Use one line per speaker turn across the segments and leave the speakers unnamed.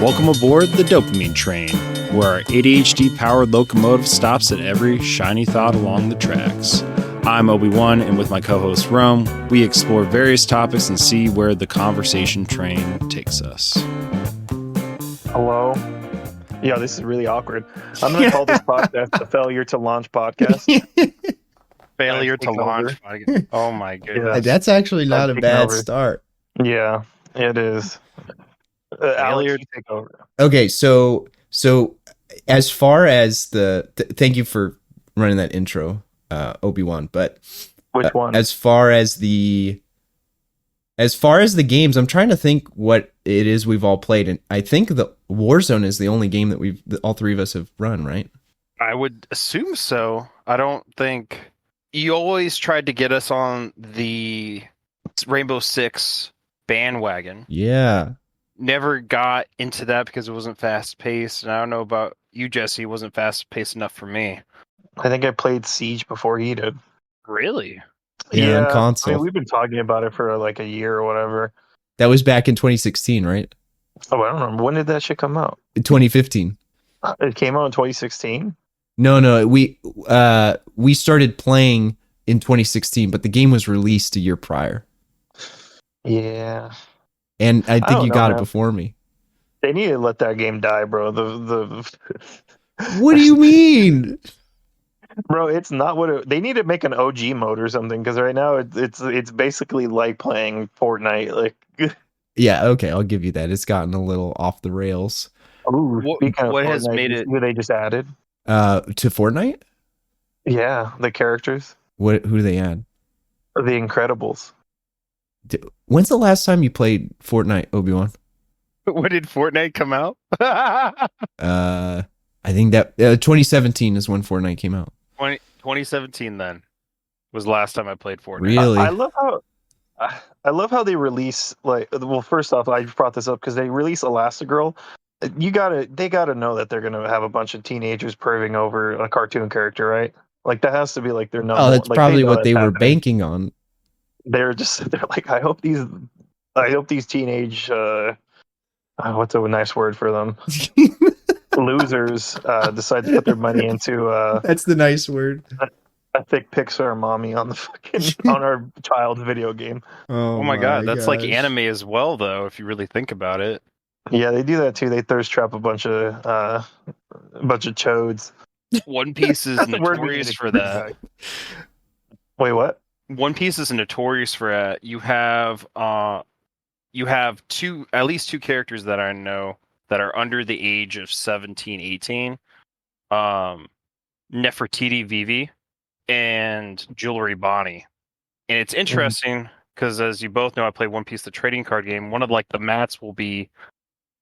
Welcome aboard the dopamine train, where our ADHD-powered locomotive stops at every shiny thought along the tracks. I'm Obee Won, and with my co-host Rome, we explore various topics and see where the conversation train takes us.
Hello? Yeah, this is really awkward. I'm going to call this podcast the Failure to Launch podcast.
Failure to launch. Oh my goodness.
Yeah.
That's actually not a
taking
bad
over.
start.
Yeah, it is. Alex,
Failure
you take over.
Okay, so as far as thank you for running that intro, Obee Won. But
Which one?
as far as the games, I'm trying to think what it is we've all played, and I think the Warzone is the only game that all three of us have run, right?
I would assume so. I don't think you always tried to get us on the Rainbow Six bandwagon.
Yeah.
Never got into that because it wasn't fast paced. And I don't know about you, Jesse. It wasn't fast paced enough for me.
I think I played Siege before he did.
Really?
Yeah, on console.
I mean, we've been talking about it for like a year or whatever.
That was back in 2016, right?
Oh, I don't remember. When did that shit come out?
2015.
It came out in 2016?
No, we started playing in 2016, but the game was released a year prior.
Yeah.
And I think you got it
man.
before me.
They need to let that game die, bro.
What do you mean?
Bro, it's not what they need to make an OG mode or something, because right now it's basically like playing Fortnite. Like,
Yeah, okay, I'll give you that. It's gotten a little off the rails.
ooh,
What has
Fortnite,
made it?
who they just added?
To Fortnite?
Yeah, the characters,
Who do they add?
the Incredibles.
When's the last time you played Fortnite, Obee Won?
When did Fortnite come out?
I think that 2017 is when Fortnite came out.
2017 then was the last time I played Fortnite.
Really?
I love how they release, like, well, first off, I brought this up because they release Elastigirl. They gotta know that they're gonna have a bunch of teenagers perving over a cartoon character, right? Like, that has to be like their number.
Oh, that's
like,
probably
know
what
that's
they were
happening.
banking on.
They're like, I hope these teenage what's a nice word for them, losers decide to put their money into
That's the nice word.
a thick Pixar mommy on the fucking on our child's video game.
Oh my god, that's like anime as well, though, if you really think about it.
Yeah, they do that too. They thirst trap a bunch of chodes.
One Piece is
That's the word we
notorious
need to
for that.
Wait, what?
One Piece is notorious for that. You have at least two characters that I know that are under the age of 17, 18. Nefertiti Vivi and Jewelry Bonnie. And it's interesting because, as you both know, I play One Piece, the trading card game. One of the mats will be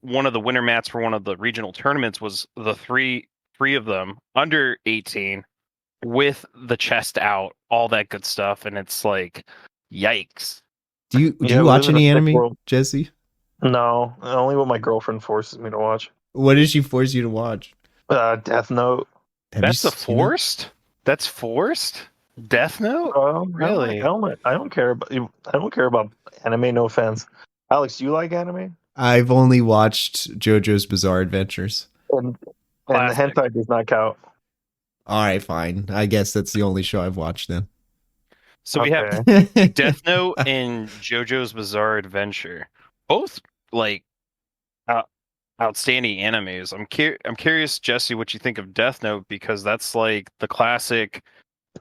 one of the winter mats for one of the regional tournaments was the three of them under 18 with the chest out, all that good stuff. And it's like, yikes.
Do you
Yeah, we
watch
live in
any
a sick
anime,
world.
Jesse?
No, only what my girlfriend forces me to watch.
What did she force you to watch?
Death Note.
That's forced? That's forced? Death Note? Really?
I don't care about anime. No offense, Alex. Do you like anime?
I've only watched JoJo's Bizarre Adventures.
And the hentai does not count.
All right, fine. I guess that's the only show I've watched then.
So we have Death Note and JoJo's Bizarre Adventure, both like outstanding animes. I'm curious, Jesse, what you think of Death Note, because that's like the classic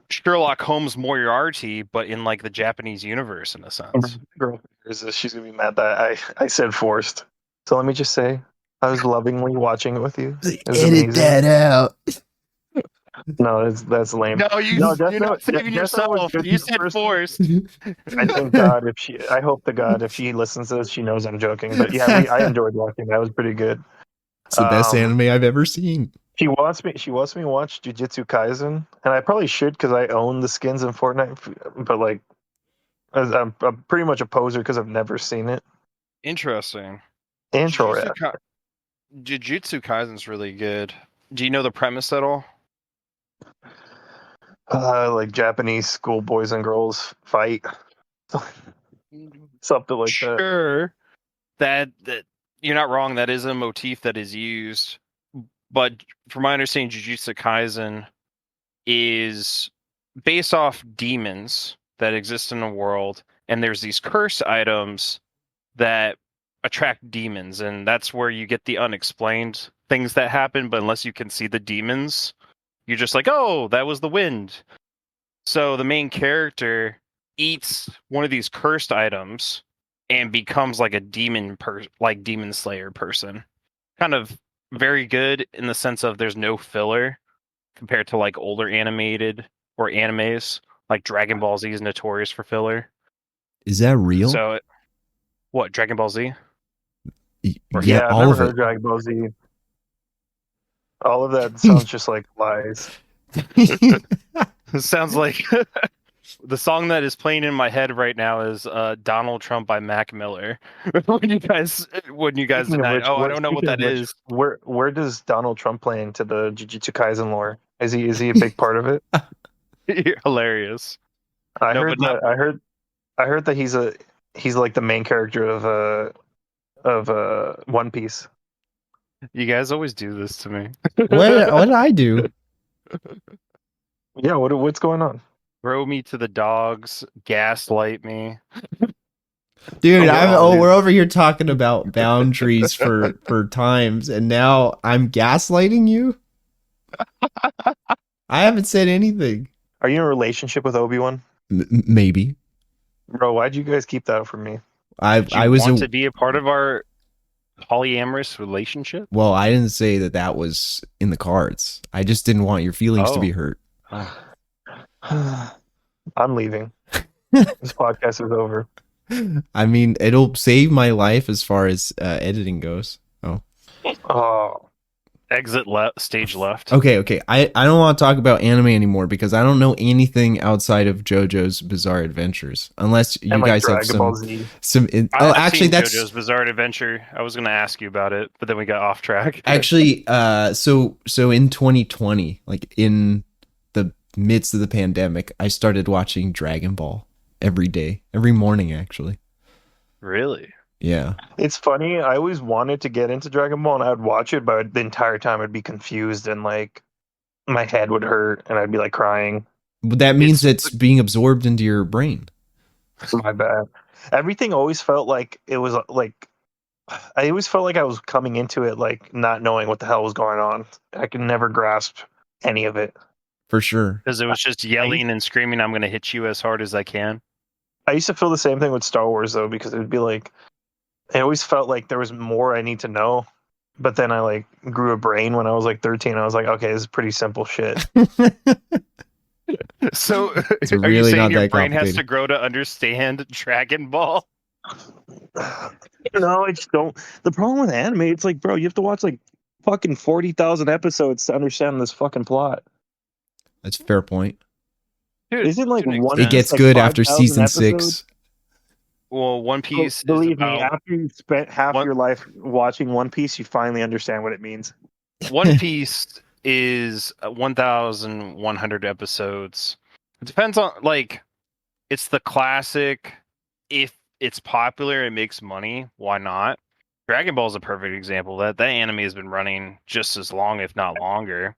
Sherlock Holmes Moriarty, but in like the Japanese universe in a sense.
Girl, she's gonna be mad that I said forced. So let me just say, I was lovingly watching it with you. It was
Edit
amazing.
that out.
No, that's lame.
No, you're not saving yourself. You said forced.
I hope to God if she listens to this, she knows I'm joking. But yeah, I enjoyed watching. That was pretty good.
It's the best anime I've ever seen.
She wants me to watch Jujutsu Kaisen, and I probably should because I own the skins in Fortnite. But like, I'm pretty much a poser because I've never seen it.
Interesting.
Intro.
Jujutsu Kaisen's really good. Do you know the premise at all?
Like Japanese school boys and girls fight, something like that.
Sure. That you're not wrong. That is a motif that is used, but from my understanding, Jujutsu Kaisen is based off demons that exist in the world, and there's these curse items that attract demons, and that's where you get the unexplained things that happen. But unless you can see the demons, you're just like, oh, that was the wind. So the main character eats one of these cursed items and becomes like a like demon slayer person. Kind of very good in the sense of there's no filler compared to like older animated or animes. Like Dragon Ball Z is notorious for filler.
Is that real?
So what, Dragon Ball Z?
Yeah,
I've
all
never
of
heard
it.
Dragon Ball Z. All of that sounds just like lies.
It sounds like the song that is playing in my head right now is Donald Trump by Mac Miller. when you guys
Speaking of
deny,
which,
I don't know what
speaking of
that
which,
is.
where does Donald Trump play into the Jujutsu Kaisen lore? Is he a big part of it?
You're hilarious.
I
No,
heard
but not,
that I heard that he's like the main character of One Piece.
you guys always do this to me.
What did I do?
Yeah, what's going on?
Throw me to the dogs, gaslight me.
Dude,
Wow, dude.
we're over here talking about boundaries for times, and now I'm gaslighting you? I haven't said anything.
Are you in a relationship with Obee Won?
Maybe.
Bro, why'd you guys keep that from me?
Do
I
you
was
want to be a part of our polyamorous relationship?
well, I didn't say that was in the cards. I just didn't want your feelings to be hurt.
I'm leaving. This podcast is over.
I mean, it'll save my life as far as editing goes.
Oh,
Exit left, stage left.
Okay. I don't want to talk about anime anymore because I don't know anything outside of JoJo's Bizarre Adventures. Unless you
and like
guys have
Dragon Ball Z.
I've
actually,
seen
that's
JoJo's Bizarre Adventure. I was going to ask you about it, but then we got off track.
actually so in 2020, like in the midst of the pandemic, I started watching Dragon Ball every day, every morning, actually.
Really?
Yeah.
It's funny. I always wanted to get into Dragon Ball, and I would watch it, but the entire time I'd be confused and like my head would hurt, and I'd be like crying.
But that means it's being absorbed into your brain.
My bad. Everything always felt like it was like I always felt like I was coming into it like not knowing what the hell was going on. I could never grasp any of it.
For sure.
Because it was just yelling and screaming, I'm going to hit you as hard as I can.
I used to feel the same thing with Star Wars though, because it would be like I always felt like there was more I need to know. But then I like grew a brain when I was like 13. I was like, okay, this is pretty simple shit.
So
It's
are you
really
saying
not
your
that
brain has to
complicated.
grow to understand Dragon Ball?
No, I just don't. The problem with anime, it's like, bro, you have to watch like fucking 40,000 episodes to understand this fucking plot.
That's a fair point.
Dude,
Isn't like
to an
one
It
extent.
gets
like
good after
5,000
season
episodes?
6.
Well, One Piece
Believe
is
me,
about
after you spent half
One-
your life watching One Piece, you finally understand what it means.
One Piece is 1,100 episodes. It depends on like it's the classic. If it's popular, it makes money. Why not? Dragon Ball is a perfect example. That anime has been running just as long, if not longer.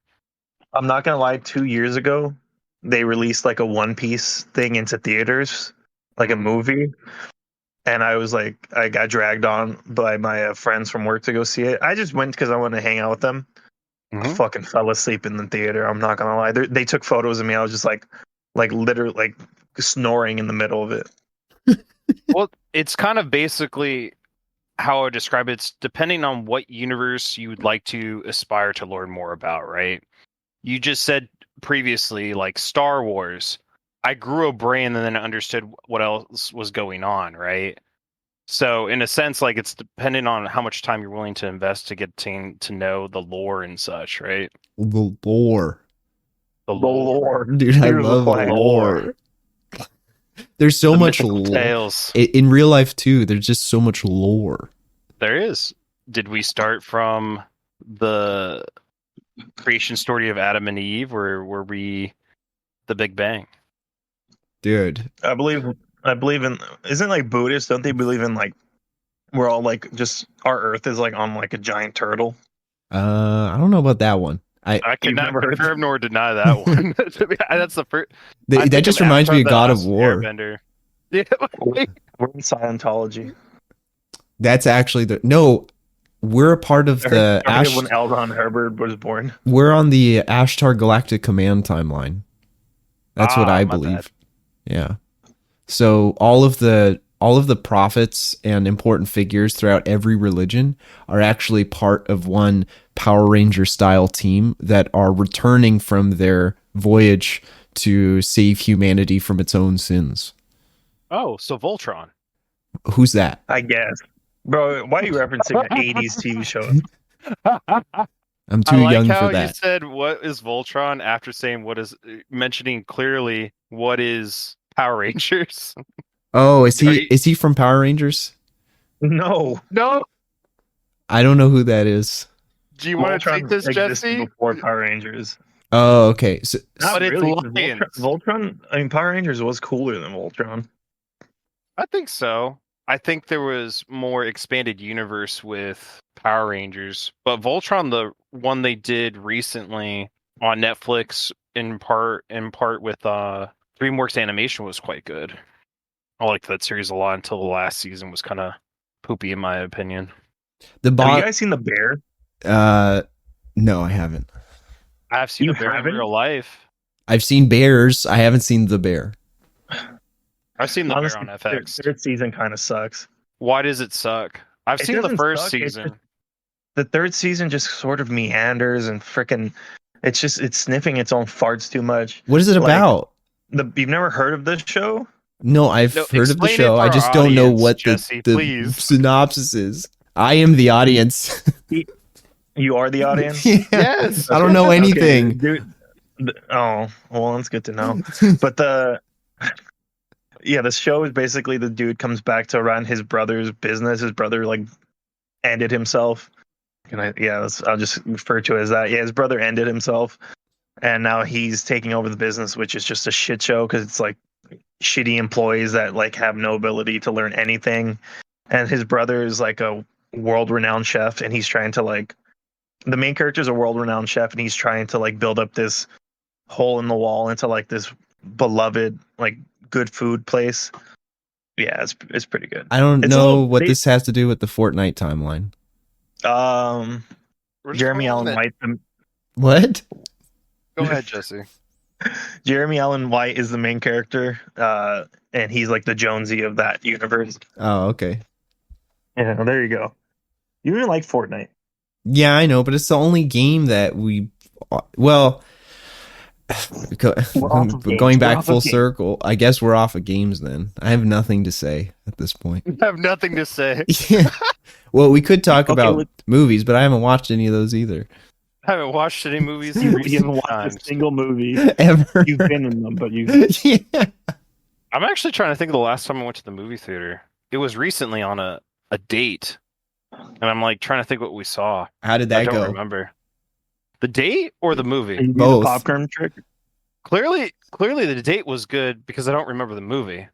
I'm not gonna lie, 2 years ago, they released like a One Piece thing into theaters, like a movie. And I was like, I got dragged on by my friends from work to go see it. I just went because I wanted to hang out with them. I
Mhm.
fucking fell asleep in the theater. I'm not gonna lie. They took photos of me. I was just like literally like snoring in the middle of it.
Well, it's kind of basically how I would describe it. It's depending on what universe you would like to aspire to learn more about, right? You just said previously, like Star Wars. I grew a brain and then understood what else was going on, right? So, in a sense, like it's dependent on how much time you're willing to invest to get to know the lore and such, right?
The lore.
The
The
lore,
lore.
Dude, I
Here's the
love
flag.
lore. There's so
the
much
mythical
lore.
tales.
In real life, too, there's just so much lore.
There is. Did we start from the creation story of Adam and Eve, or were we the Big Bang?
Dude.
I believe in. Isn't like Buddhist? Don't they believe in like We're all like just our Earth is like on like a giant turtle.
I don't know about that one.
I
You've
cannot
never heard
confirm nor deny that one. That's the first.
That just reminds me of God of War.
Airbender. Yeah,
We're in Scientology.
That's actually no. We're a part of the
When L. Ron Hubbard was born.
We're on the Ashtar Galactic Command timeline. That's what I believe. Yeah. So all of the prophets and important figures throughout every religion are actually part of one Power Ranger style team that are returning from their voyage to save humanity from its own sins.
Oh, so Voltron.
Who's that?
I guess. Bro, why are you referencing an 80s TV show?
I'm too young for that.
You said what is Voltron after saying what is mentioning clearly what is Power Rangers.
Oh, is he from Power Rangers?
No.
I don't know who that is.
Do you want to take this, Jesse?
Before Power Rangers.
Oh, okay. So,
not
but
really.
It's
Voltron. I mean, Power Rangers was cooler than Voltron.
I think so. I think there was more expanded universe with Power Rangers, but Voltron, the one they did recently on Netflix, in part with DreamWorks Animation, was quite good. I liked that series a lot until the last season was kind of poopy, in my opinion.
Have you guys seen The Bear?
No, I haven't.
I've seen The Bear in real life.
I've seen Bears. I haven't seen The Bear.
I've seen The Bear on FX.
Third season kind of sucks.
Why does it suck? I've seen the first season.
The third season just sort of meanders and freaking. It's sniffing its own farts too much.
What is it about?
You've never heard of this show?
No, I've heard of the show. I just don't know what
Jesse,
the synopsis is. I am the audience.
You are the audience?
Yes. I don't know anything.
Okay, dude. Oh, well, that's good to know. But the show is basically the dude comes back to run his brother's business. His brother ended himself. I'll just refer to it as that. Yeah, his brother ended himself, and now he's taking over the business, which is just a shit show because it's like shitty employees that have no ability to learn anything. And his brother is like a world-renowned chef, and he's trying to the main character is a world-renowned chef, and he's trying to build up this hole in the wall into this beloved good food place. Yeah, it's pretty good.
I don't know what this has to do with the Fortnite timeline.
Jeremy Allen White.
What?
Go ahead, Jesse.
Jeremy Allen White is the main character, and he's the Jonesy of that universe.
Oh, okay.
Yeah, there you go. You really like Fortnite.
Yeah, I know, but it's the only game that we... Well, going back full circle, I guess we're off of games then. I have nothing to say at this point.
I have nothing to say.
Yeah. Well, we could talk about movies, but I haven't watched any of those either.
I haven't watched any movies.
You haven't watched a single movie
ever.
You've been in them, but you.
Yeah.
I'm actually trying to think of the last time I went to the movie theater. It was recently on a date, and I'm trying to think what we saw.
How did that go?
I don't remember. The date or the movie?
Both.
The popcorn trick.
Clearly, the date was good because I don't remember the movie.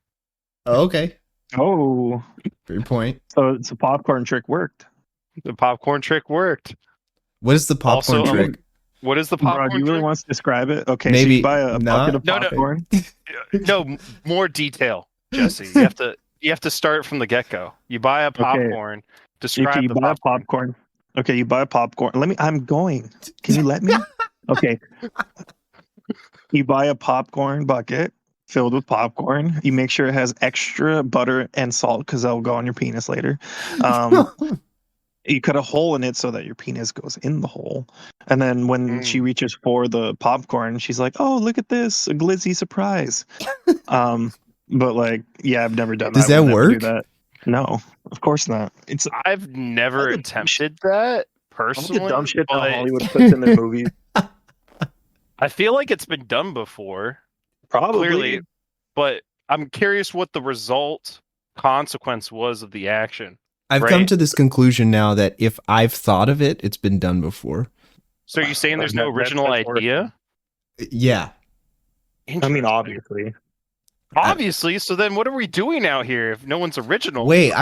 Oh, okay.
Oh,
good point.
So it's a popcorn trick worked.
The popcorn trick worked.
What is the popcorn trick?
What is the popcorn?
Bro, do you really want to describe it? Okay,
maybe
so you buy a bucket of popcorn.
No, more detail, Jesse. You have to start from the get-go. You buy a popcorn. Describe the
buy a popcorn. Okay, you buy a popcorn. I'm going. Can you let me? Okay. You buy a popcorn bucket filled with popcorn. You make sure it has extra butter and salt because that will go on your penis later. You cut a hole in it so that your penis goes in the hole. And then when she reaches for the popcorn, she's like, "Oh, look at this, a glizzy surprise." But I've never done that.
Does that work?
Do that. No, of course not.
I've never attempted that personally.
All the dumb shit that Hollywood puts in their movies.
I feel like it's been done before.
Probably.
Clearly, but I'm curious what the consequence was of the action.
I've come to this conclusion now that if I've thought of it, it's been done before.
So you're saying there's no original idea?
Yeah.
I mean, obviously.
Obviously. So then, what are we doing out here if no one's original?
Wait,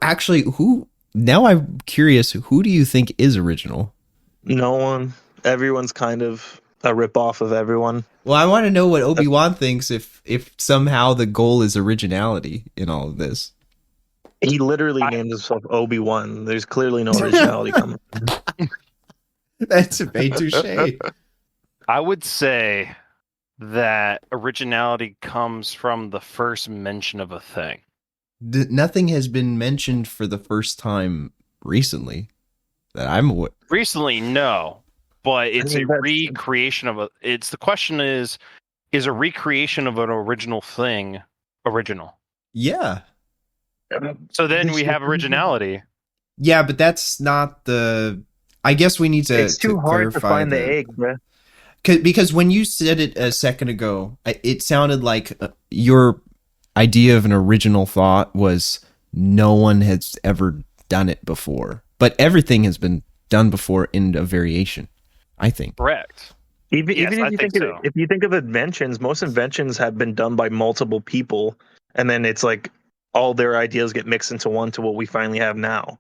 actually who? Now I'm curious. Who do you think is original?
No one. Everyone's kind of a ripoff of everyone.
Well, I want to know what Obee Won thinks if somehow the goal is originality in all of this.
He literally named himself Obee Won. There's clearly no originality coming.
That's a bit touche.
I would say that originality comes from the first mention of a thing.
Nothing has been mentioned for the first time recently that I'm aware.
Recently, no, but it's a recreation of a. It's the question is a recreation of an original thing original?
Yeah.
So then we have originality.
Yeah, but that's not the. I guess we need to.
It's too hard to find the egg, bro.
Because when you said it a second ago, it sounded like your idea of an original thought was no one has ever done it before, but everything has been done before in a variation. I think.
Correct.
Even if you think of inventions, most inventions have been done by multiple people, and then it's like all their ideas get mixed into one to what we finally have now.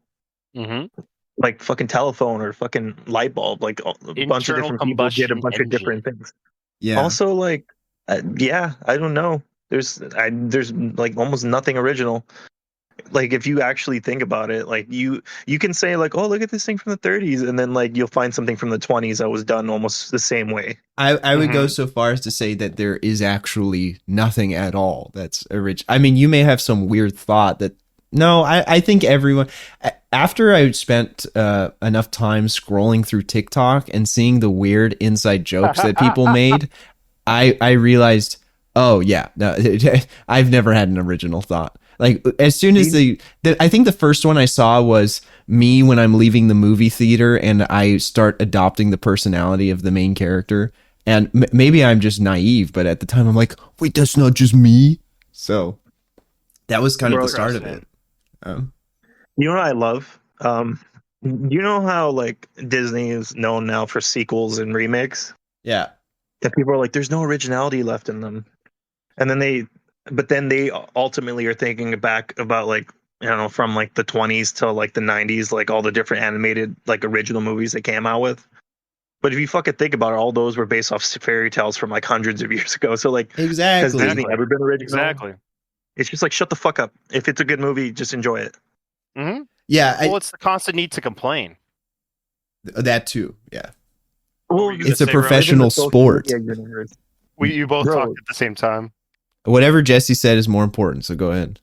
Mm-hmm.
Like fucking telephone or fucking light bulb. Like a bunch of different people did a bunch of different things.
Yeah.
Also, like, yeah, I don't know. There's like almost nothing original. Like if you actually think about it, like you can say like, oh, look at this thing from the 30s, and then like you'll find something from the 20s that was done almost the same way.
I would go so far as to say that there is actually nothing at all that's original. I mean, you may have some weird thought that. No, I think everyone. After I spent enough time scrolling through TikTok and seeing the weird inside jokes that people made, I realized, oh yeah, no, I've never had an original thought. Like as soon as I think the first one I saw was me when I'm leaving the movie theater and I start adopting the personality of the main character. And maybe I'm just naive, but at the time I'm like, wait, that's not just me. So that was kind of the start of it.
You know what I love? You know how like Disney is known now for sequels and remakes?
Yeah.
That people are like, there's no originality left in them. And then they ultimately are thinking back about like, you know, from like the 20s to like the 90s, like all the different animated like original movies they came out with. But if you fucking think about it, all those were based off fairy tales from like hundreds of years ago. So like,
exactly.
Has Disney ever been original?
Exactly.
It's just like, shut the fuck up. If it's a good movie, just enjoy it.
Mm-hmm.
Yeah.
Well, it's the constant need to complain.
That too. Yeah.
Well,
it's a professional sport.
You both talked at the same time.
Whatever Jesse said is more important. So go ahead.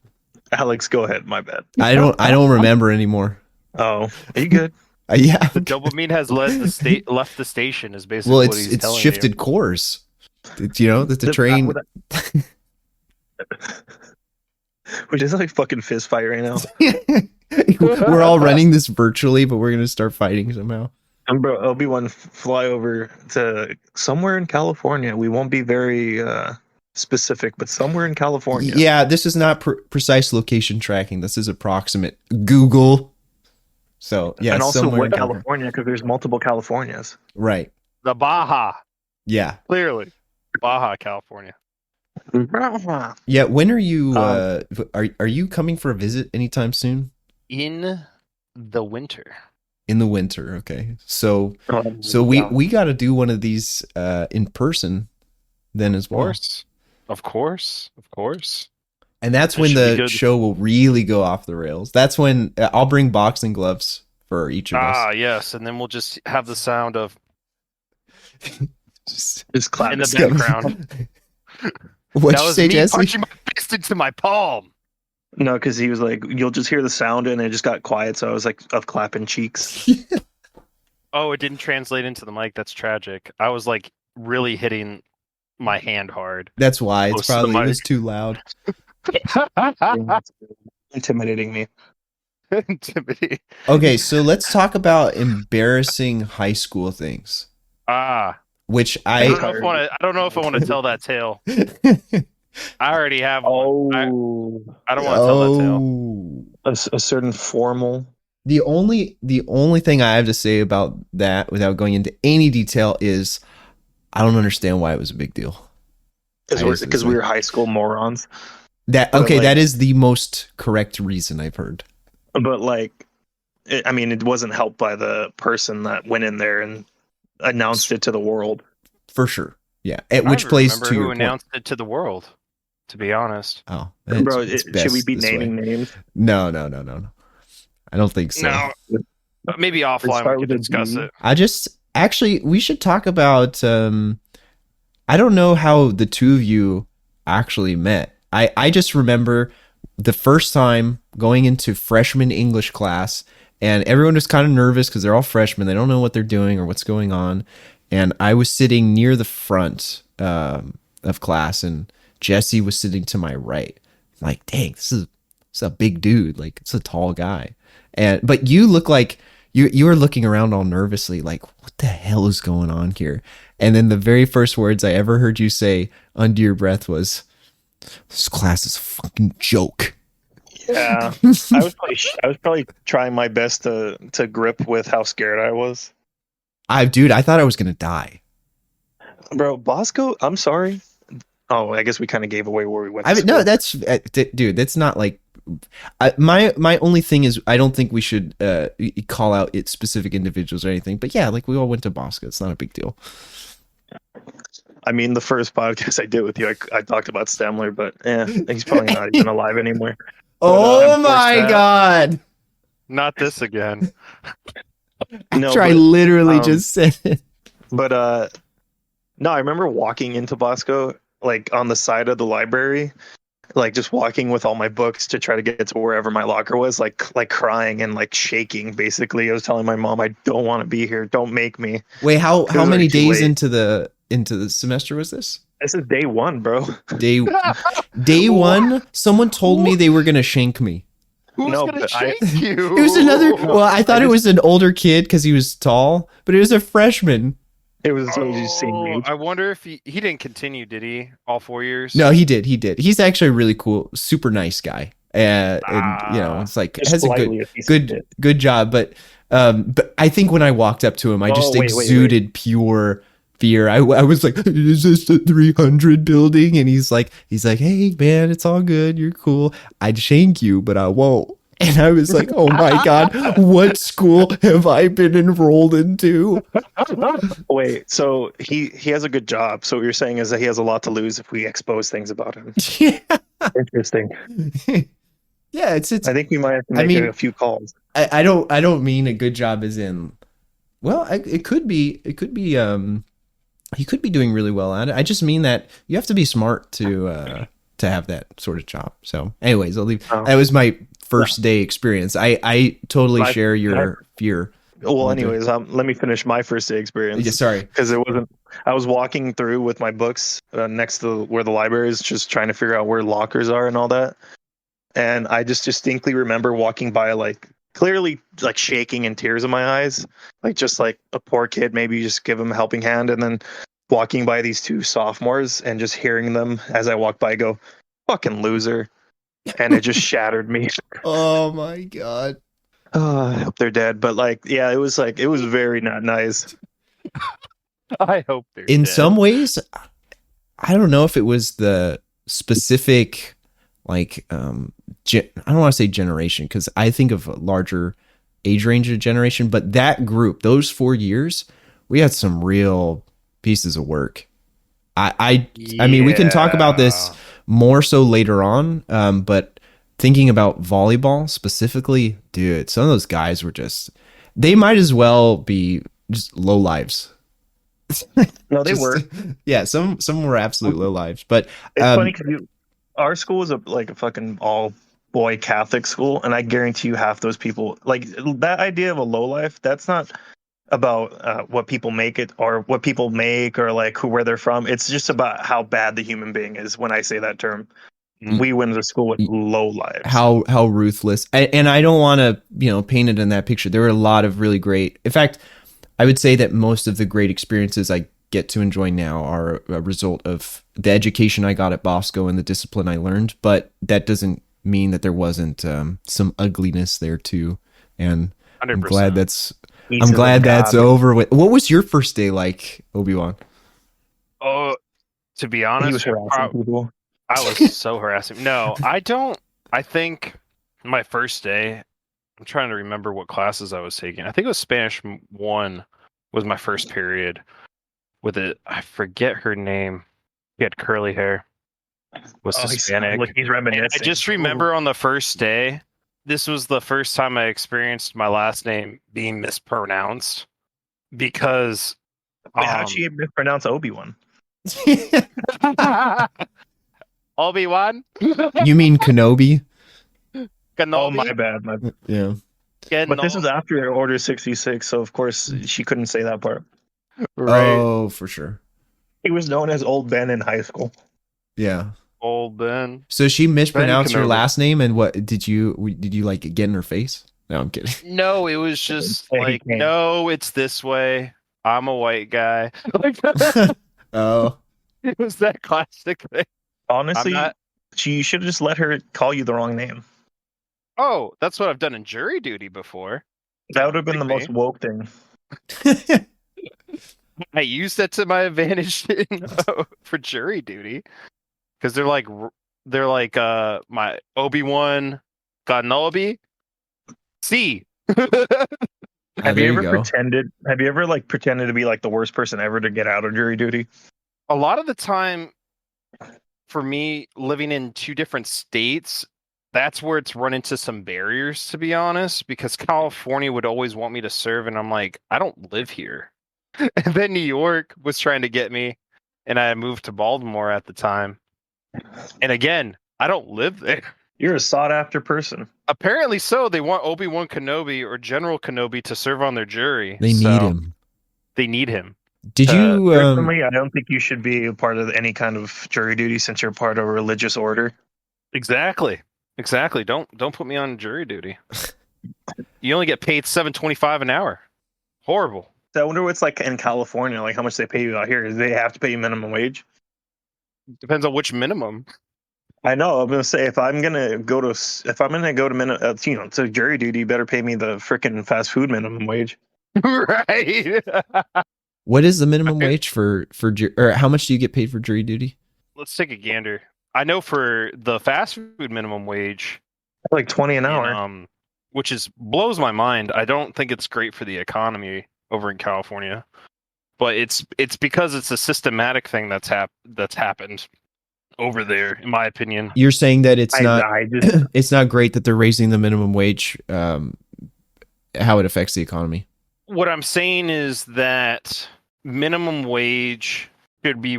Alex, go ahead. My bad.
I don't remember anymore.
Oh, are you good?
Yeah.
The dopamine has left the station is basically
well,
what he's telling you.
It's shifted course. You know that the train.
We're just like fucking fist fight right now.
We're all running this virtually, but we're gonna start fighting somehow.
And bro, Obee Won fly over to somewhere in California. We won't be very specific, but somewhere in California.
Yeah, this is not precise location tracking. This is approximate. Google. So yeah,
and also
somewhere
what
in
California, because there's multiple Californias.
Right.
The Baja.
Yeah.
Clearly, Baja, California.
Yeah. When are you? Are you coming for a visit anytime soon?
In the winter.
In the winter. Okay. So we got to do one of these in person then as well.
Of course.
And that's when the show will really go off the rails. That's when I'll bring boxing gloves for each of us.
Ah, yes. And then we'll just have the sound of
just clap
in the background.
What'd you say, Jesse?
Punching my fist into my palm.
No, because he was like, you'll just hear the sound, and it just got quiet. So I was like, of clapping cheeks.
Oh, it didn't translate into the mic. That's tragic. I was like really hitting my hand hard.
That's why it was too loud.
Intimidating me.
Intimidating.
Okay, so let's talk about embarrassing high school things. Which I
don't know if I want to tell that tale. I already have one.
Oh,
I don't want to tell that tale.
A certain formal.
The only thing I have to say about that, without going into any detail, is I don't understand why it was a big deal.
because we were high school morons.
That is the most correct reason I've heard.
But like, it wasn't helped by the person that went in there and announced it to the world.
For sure. Yeah. At which place to
who announced it to the world, to be honest.
Oh,
bro, should we be naming names?
No. I don't think so.
No. But maybe offline we can discuss it.
We should talk about, I don't know how the two of you actually met. I just remember the first time going into freshman English class, and everyone was kind of nervous because they're all freshmen. They don't know what they're doing or what's going on. And I was sitting near the front of class, and Jesse was sitting to my right. I'm like, dang, this is a big dude. Like, it's a tall guy. But you look like you were looking around all nervously, like, what the hell is going on here? And then the very first words I ever heard you say under your breath was, "This class is a fucking joke."
Yeah, I was probably trying my best to grip with how scared I was.
I thought I was gonna die,
bro. Bosco, I'm sorry. Oh, I guess we kind of gave away where we went.
No, that's dude. That's not like my only thing is I don't think we should call out its specific individuals or anything. But yeah, like we all went to Bosco. It's not a big deal.
I mean, the first podcast I did with you, I talked about Stemler, but he's probably not even alive anymore.
Oh my god!
Not this again.
After I literally just said it.
But no, I remember walking into Bosco, like on the side of the library, like just walking with all my books to try to get to wherever my locker was, like crying and like shaking. Basically, I was telling my mom, I don't want to be here. Don't make me.
Wait, how many days into the semester was this?
This is day one, bro.
Day one. Someone told me they were gonna shank me.
Who's gonna shank you?
It was another. Well, I thought it was an older kid because he was tall, but it was a freshman.
It was just senior.
I wonder if he didn't continue, did he? All 4 years?
No, he did. He's actually a really cool, super nice guy, and it's like has a good job. But I think when I walked up to him, I just exuded pure fear. I was like, "Is this the 300 building?" And he's like, "Hey man, it's all good. You're cool. I'd shank you, but I won't." And I was like, "Oh my god, what school have I been enrolled into?"
Wait, so he has a good job. So what you're saying is that he has a lot to lose if we expose things about him.
Yeah.
Interesting.
Yeah, it's.
I think we might have to make a few calls.
I don't mean a good job as in. Well, it could be. He could be doing really well at it. I just mean that you have to be smart to have that sort of job. So, anyways, I'll leave. That was my first day experience. I totally share your fear.
Well, anyways, let me finish my first day experience.
Yeah, sorry,
because it wasn't. I was walking through with my books next to where the library is, just trying to figure out where lockers are and all that. And I just distinctly remember walking by, like clearly, like shaking and tears in my eyes, like just like a poor kid. Maybe you just give him a helping hand, and then walking by these two sophomores and just hearing them as I walked by go, "Fucking loser," and it just shattered me.
Oh my god.
I hope they're dead. But like, yeah, it was very not nice.
I hope they're
in
dead.
some ways. I don't know if it was the specific, like, I don't want to say generation, because I think of a larger age range of generation, but that group, those 4 years, we had some real pieces of work. I mean, we can talk about this more so later on, but thinking about volleyball specifically, dude, some of those guys were they might as well be just low lives.
No, they were.
Yeah, some were absolute low lives. But
it's funny because our school was a fucking all boy Catholic school, and I guarantee you half those people, like, that idea of a low life, that's not about what people make it or what people make or like where they're from. It's just about how bad the human being is. When I say that term, we went to school with low lives.
How ruthless. And I don't want to paint it in that picture. There were a lot of really great. In fact, I would say that most of the great experiences I get to enjoy now are a result of the education I got at Bosco and the discipline I learned. But that doesn't mean that there wasn't some ugliness there too. And 100%. I'm glad that's over with. What was your first day like, Obee Won?
To be
He
honest,
was harassing people.
I was so harassing. No, I don't. I think my first day, I'm trying to remember what classes I was taking. I think it was Spanish 1 was my first period with it. I forget her name. She had curly hair. Was Hispanic.
He's
And
reminiscing.
I just remember on the first day, this was the first time I experienced my last name being mispronounced because
Wait, how'd she mispronounce Obee Won?
Obee Won?
You mean Kenobi?
Kenobi?
Oh, my bad.
Yeah.
But this was after Order 66, so of course she couldn't say that part.
Right.
Oh, for sure.
He was known as Old Ben in high school.
Yeah.
Old Ben.
So she mispronounced your
Kenobi.
last name, and what did you like get in her face? No, I'm kidding.
No, it was just
Yeah, he
like,
can't.
no, it's this way. I'm a white guy. Like,
Oh,
it was that classic thing.
Honestly,
I'm not-
you should have just let her call you the wrong name.
Oh, that's what I've done in jury duty before.
That would have been the
Like
most woke thing.
I used that to my advantage for jury duty because they're like my Obi-Wan Kenobi. C.
Have
there
you
you
ever
go.
pretended? Have you ever pretended to be like the worst person ever to get out of jury duty?
A lot of the time, for me, living in 2 different states, that's where it's run into some barriers, to be honest, because California would always want me to serve, and I'm like, I don't live here. And then New York was trying to get me, and I moved to Baltimore at the time. And again, I don't live there.
You're a sought after person.
Apparently so. They want Obi-Wan Kenobi or General Kenobi to serve on their jury.
They need him.
They need him.
Did you?
Personally, I don't think you should be a part of any kind of jury duty since you're part of a religious order.
Exactly. Don't put me on jury duty. You only get paid $7.25 an hour. Horrible.
So I wonder what's like in California, like how much they pay you out here. Do they have to pay you minimum wage?
Depends on which minimum.
I know. I'm gonna say if I'm gonna go to to jury duty, you better pay me the freaking fast food minimum wage.
Right.
What is the minimum wage for or how much do you get paid for jury duty?
Let's take a gander. I know for the fast food minimum wage,
Like 20 an hour.
which blows my mind. I don't think it's great for the economy over in California, but it's because it's a systematic thing that's happened over there, in my opinion.
You're saying that it's not
just
it's not great that they're raising the minimum wage. How it affects the economy.
What I'm saying is that minimum wage should be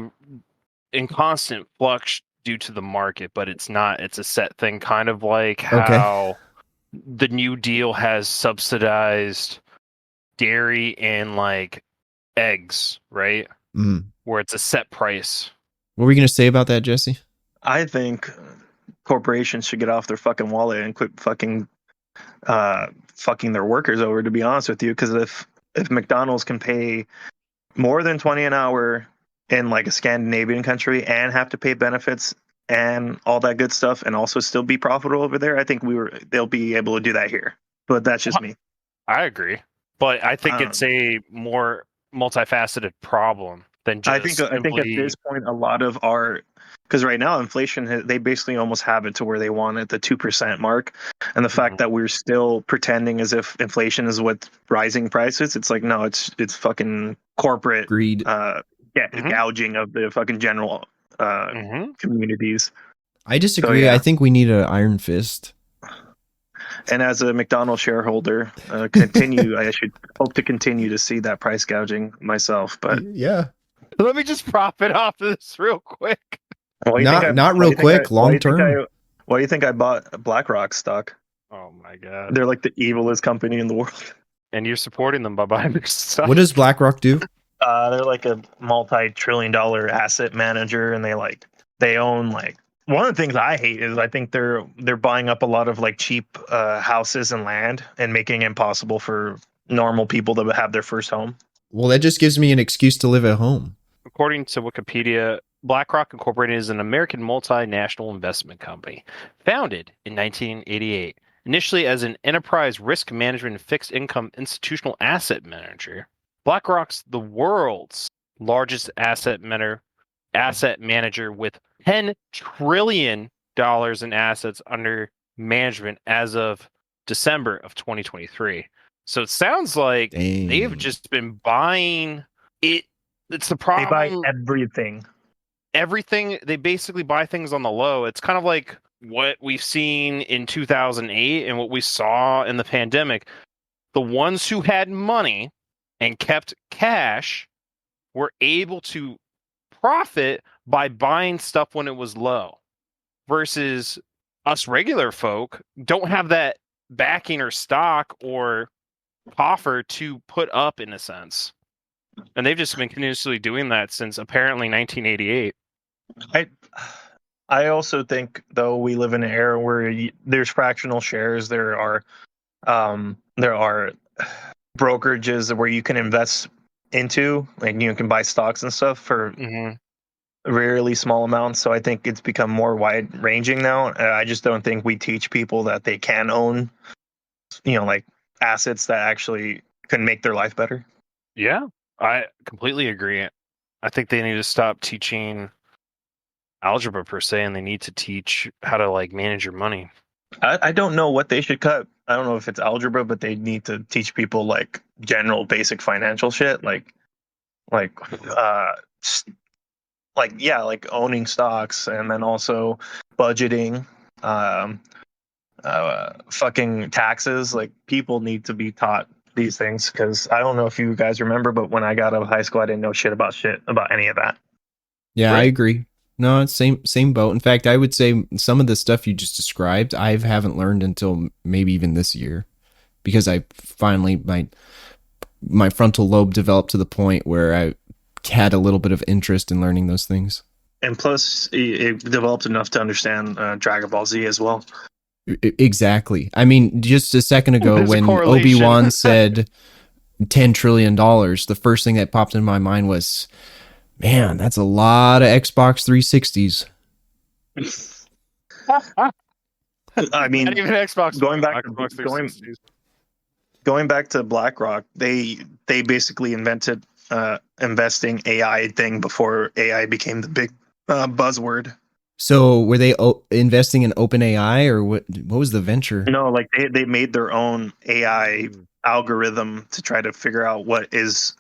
in constant flux due to the market, but it's not. It's a set thing, kind of like how the New Deal has subsidized dairy and like eggs, right?
Mm.
Where it's a set price.
What were you going to say about that, Jesse?
I think corporations should get off their fucking wallet and quit fucking their workers over, to be honest with you, because if McDonald's can pay more than 20 an hour in like a Scandinavian country and have to pay benefits and all that good stuff and also still be profitable over there, I think they'll be able to do that here. But that's just me.
I agree, but I think it's a more multifaceted problem than just
I think at this point a lot of our, because right now inflation, they basically almost have it to where they want it, the 2% mark, and the fact that we're still pretending as if inflation is what's rising prices. It's like, no, it's fucking corporate
Greed.
Gouging of the fucking general communities.
I disagree.
So, yeah.
I think we need an iron fist.
And as a McDonald's shareholder, I should hope to continue to see that price gouging myself. But
yeah,
let me just profit off of this real quick.
Not real quick, long term.
Why do you think I bought BlackRock stock?
Oh my god,
they're like the evilest company in the world.
And you're supporting them by buying their stock.
What does BlackRock do?
They're like a multi-trillion-dollar asset manager, and they own like. One of the things I hate is I think they're buying up a lot of like cheap houses and land and making it impossible for normal people to have their first home.
Well, that just gives me an excuse to live at home.
According to Wikipedia, BlackRock Incorporated is an American multinational investment company founded in 1988, initially as an enterprise risk management and fixed income institutional asset manager. BlackRock's the world's largest asset asset manager with $10 trillion in assets under management as of December of 2023. So it sounds like they've just been buying it. It's the
They buy
problem.
everything.
They basically buy things on the low. It's kind of like what we've seen in 2008 and what we saw in the pandemic. The ones who had money and kept cash were able to profit by buying stuff when it was low, versus us regular folk don't have that backing or stock or coffer to put up, in a sense. And they've just been continuously doing that since apparently 1988.
I also think, though, we live in an era where there's fractional shares. There are brokerages where you can invest into, like you can buy stocks and stuff for really small amounts. So I think it's become more wide ranging now. I just don't think we teach people that they can own, like assets that actually can make their life better.
Yeah, I completely agree. I think they need to stop teaching algebra per se, and they need to teach how to like manage your money.
I don't know what they should cut. I don't know if it's algebra, but they need to teach people like general basic financial shit, like owning stocks, and then also budgeting, fucking taxes. Like people need to be taught these things, because I don't know if you guys remember, but when I got out of high school, I didn't know shit about any of that.
Yeah,
Right.
I agree. No, it's same boat. In fact, I would say some of the stuff you just described, I haven't learned until maybe even this year, because I finally my frontal lobe developed to the point where I had a little bit of interest in learning those things.
And plus, it developed enough to understand Dragon Ball Z as well.
Exactly. I mean, just a second ago,
There's a
when
correlation.
Obee Won said $10 trillion, the first thing that popped in my mind was, man, that's a lot of Xbox 360s.
I mean,
Not even Xbox.
going back
Xbox
to
360s.
going back to BlackRock, they basically invented investing AI thing before AI became the big buzzword.
So were they investing in OpenAI, or what was the venture?
No, like they made their own AI algorithm to try to figure out what is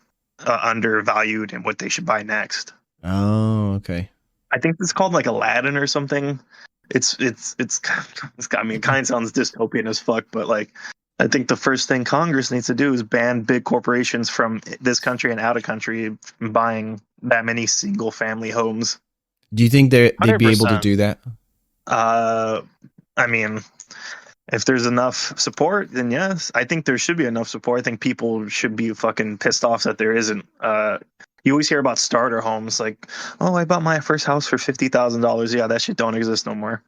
undervalued and what they should buy next.
Oh, okay.
I think it's called like Aladdin or something. It's I mean, it kind of sounds dystopian as fuck, but like I think the first thing Congress needs to do is ban big corporations from this country and out of country from buying that many single family homes.
Do you think they'd be able to
100%.
do that?
I mean, if there's enough support, then yes. I think there should be enough support. I think people should be fucking pissed off that there isn't. You always hear about starter homes, like, oh, I bought my first house for $50,000. Yeah, that shit don't exist no more.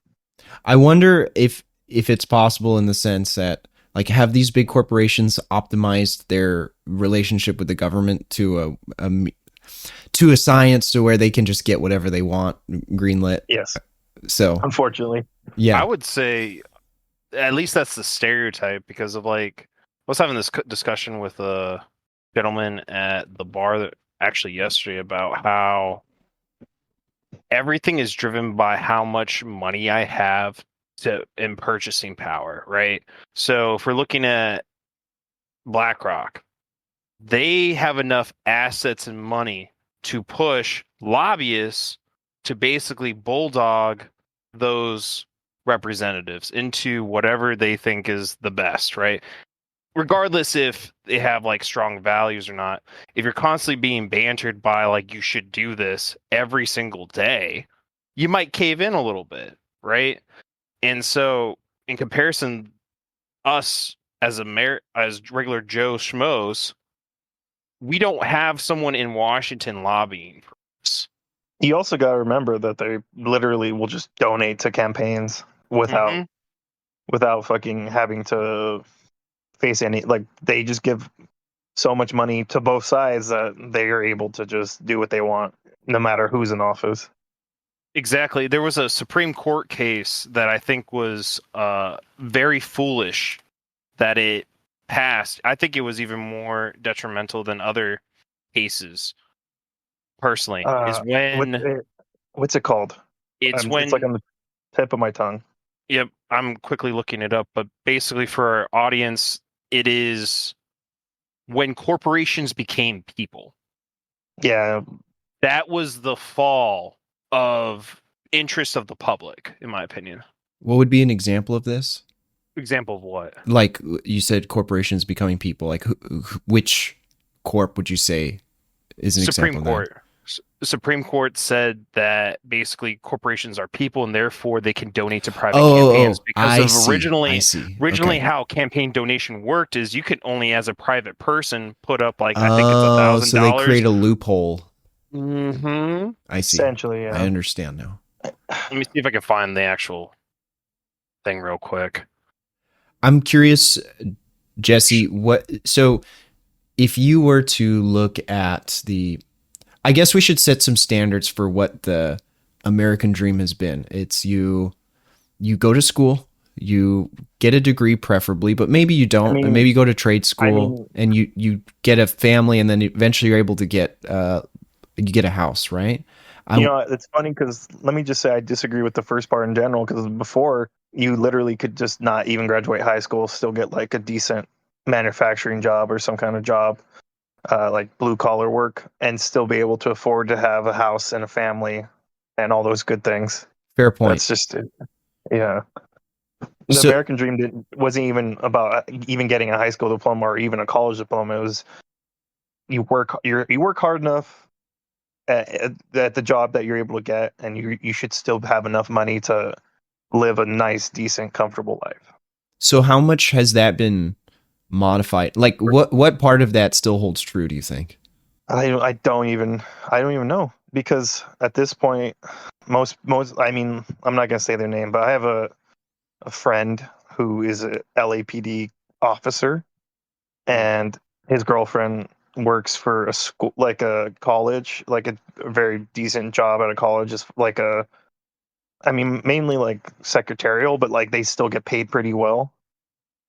I wonder if it's possible, in the sense that, like, have these big corporations optimized their relationship with the government to a science to where they can just get whatever they want greenlit.
Yes.
So
Unfortunately.
yeah,
I would say at least that's the stereotype, because of like, I was having this discussion with a gentleman at the bar actually yesterday about how everything is driven by how much money I have in purchasing power, right? So if we're looking at BlackRock, they have enough assets and money to push lobbyists to basically bulldog those representatives into whatever they think is the best, right? Regardless if they have like strong values or not. If you're constantly being bantered by like, you should do this every single day, you might cave in a little bit, right? And so in comparison, us as as regular Joe Schmoes, we don't have someone in Washington lobbying for us.
You also got to remember that they literally will just donate to campaigns without fucking having to face any, like, they just give so much money to both sides that they are able to just do what they want no matter who's in office.
Exactly. There was a Supreme Court case that I think was very foolish that it passed. I think it was even more detrimental than other cases, personally, is when
What's it called?
It's
It's like on the tip of my tongue.
Yep, I'm quickly looking it up, but basically for our audience, it is when corporations became people.
Yeah.
That was the fall of interest of the public, in my opinion.
What would be an example of this?
Example of what?
Like you said, corporations becoming people. Like which corp would you say is an
Supreme
example
Court.
of that?
Supreme Court said that basically corporations are people and therefore they can donate to private
Oh,
campaigns because
I
of
see.
originally
I see.
originally
Okay.
how campaign donation worked is you could only as a private person put up like I think it's $1,000.
So they create a loophole.
Mm-hmm.
I see.
Essentially,
I
yeah.
understand now.
Let me see if I can find the actual thing real quick.
I'm curious, Jesse, so if you were to look at I guess we should set some standards for what the American dream has been. It's you go to school, you get a degree preferably, but maybe you don't, and maybe you go to trade school and you get a family, and then eventually you're able to get you get a house, right?
It's funny because let me just say I disagree with the first part in general, because before you literally could just not even graduate high school, still get like a decent manufacturing job or some kind of job, like blue collar work, and still be able to afford to have a house and a family and all those good things.
Fair point.
That's just it. Yeah. The
So,
American dream wasn't even about even getting a high school diploma or even a college diploma. It was you work hard enough at the job that you're able to get, and you should still have enough money to live a nice, decent, comfortable life.
So how much has that been modified? Like what part of that still holds true, do you think?
I don't even know, because at this point most I mean, I'm not gonna say their name, but I have a friend who is a LAPD officer, and his girlfriend works for a school, like a college, like a very decent job at a college, just like mainly like secretarial, but like they still get paid pretty well.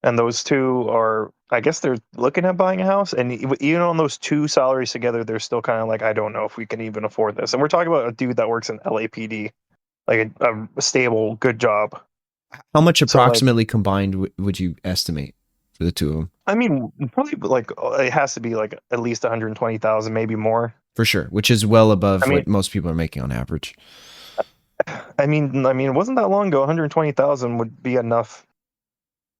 And those two are, I guess they're looking at buying a house, and even on those two salaries together, they're still kind of like, I don't know if we can even afford this. And we're talking about a dude that works in LAPD, like a stable, good job.
How much approximately combined would you estimate for the two of them?
I mean, probably like it has to be like at least 120,000, maybe more.
For sure, which is well above what most people are making on average.
I mean, it wasn't that long ago. 120,000 would be enough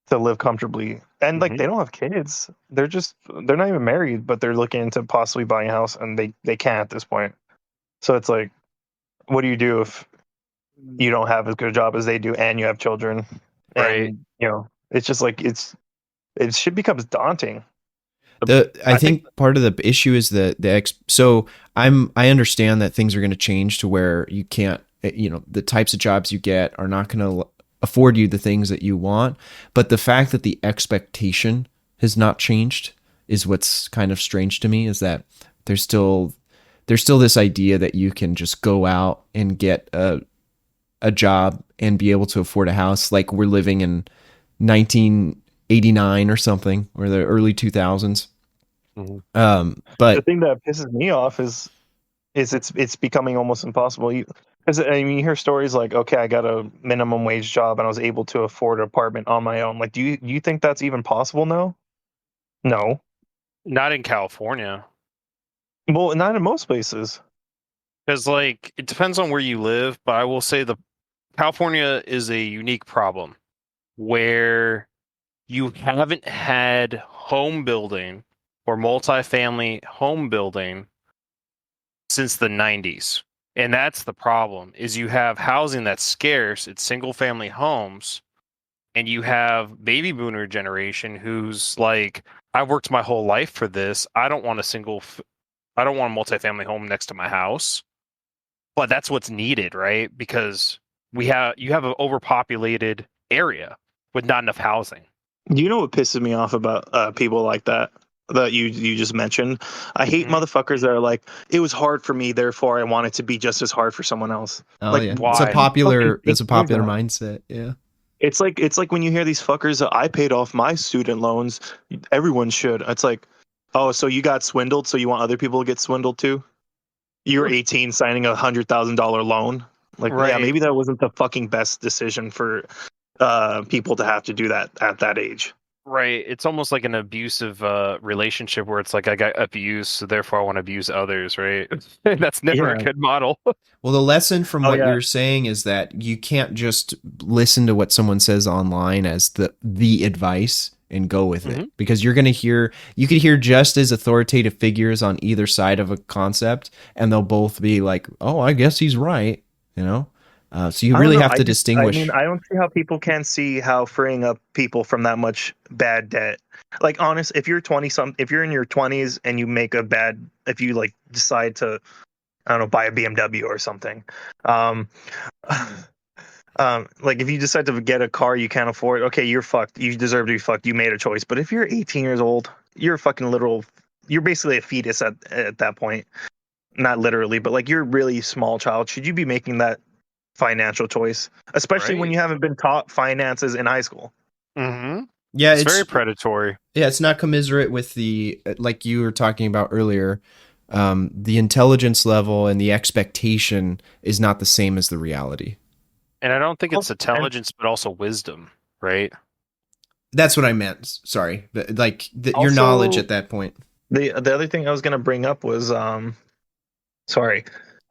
to live comfortably, and like they don't have kids. They're not even married, but they're looking into possibly buying a house, and they can't at this point. So it's like, what do you do if you don't have as good a job as they do, and you have children?
Right.
And it's just like it should becomes daunting.
I think part of the issue is so I understand that things are going to change to where you can't, the types of jobs you get are not going to afford you the things that you want, but the fact that the expectation has not changed is what's kind of strange to me, is that there's still this idea that you can just go out and get a job and be able to afford a house, like we're living in 1989 or something, or the early 2000s.
Mm-hmm. But the thing that pisses me off is it's becoming almost impossible. Because you hear stories like, okay, I got a minimum wage job and I was able to afford an apartment on my own. Like, do you think that's even possible now? No,
not in California.
Well, not in most places.
Because like it depends on where you live, but I will say the California is a unique problem where you haven't had home building or multifamily home building since the 90s. And that's the problem, is you have housing that's scarce, it's single family homes, and you have baby boomer generation who's like, I've worked my whole life for this. I don't want a multifamily home next to my house. But that's what's needed, right? Because you have an overpopulated area with not enough housing.
Do you know what pisses me off about people like that you just mentioned? I hate motherfuckers that are like, it was hard for me, therefore I want it to be just as hard for someone else.
Oh,
like,
yeah.
Why?
It's a popular mindset. Yeah.
It's like when you hear these fuckers, I paid off my student loans, everyone should. It's like, oh, so you got swindled, so you want other people to get swindled too? you're 18 signing $100,000 loan. Like, yeah,
Right.
maybe that wasn't the fucking best decision for people to have to do that at that age.
Right. It's almost like an abusive relationship where it's like I got abused, so therefore I want to abuse others, right? That's never a
Yeah.
good model.
Well, the lesson from
Oh,
what
yeah.
you're saying is that you can't just listen to what someone says online as the advice and go with it, because you could hear just as authoritative figures on either side of a concept, and they'll both be like, "Oh, I guess he's right," you know. So you
I don't
really
know.
have to distinguish.
I mean, I don't see how people can't see how freeing up people from that much bad debt. Like, honest, if you're if you're in your 20s and you make if you like decide to, I don't know, buy a BMW or something, um, like if you decide to get a car you can't afford, okay, you're fucked. You deserve to be fucked. You made a choice. But if you're 18 years old, you're you're basically a fetus at that point. Not literally, but like you're a really small child. Should you be making that financial choice, especially when
Right.
you haven't been taught finances in high school?
Mm-hmm.
Yeah,
It's very predatory.
Yeah, it's not commiserate with the, like you were talking about earlier. The intelligence level and the expectation is not the same as the reality.
And I don't think it's
Oh,
intelligence, but also wisdom, right?
That's what I meant. Sorry, like your
Also,
knowledge at that point.
The other thing I was gonna bring up was sorry,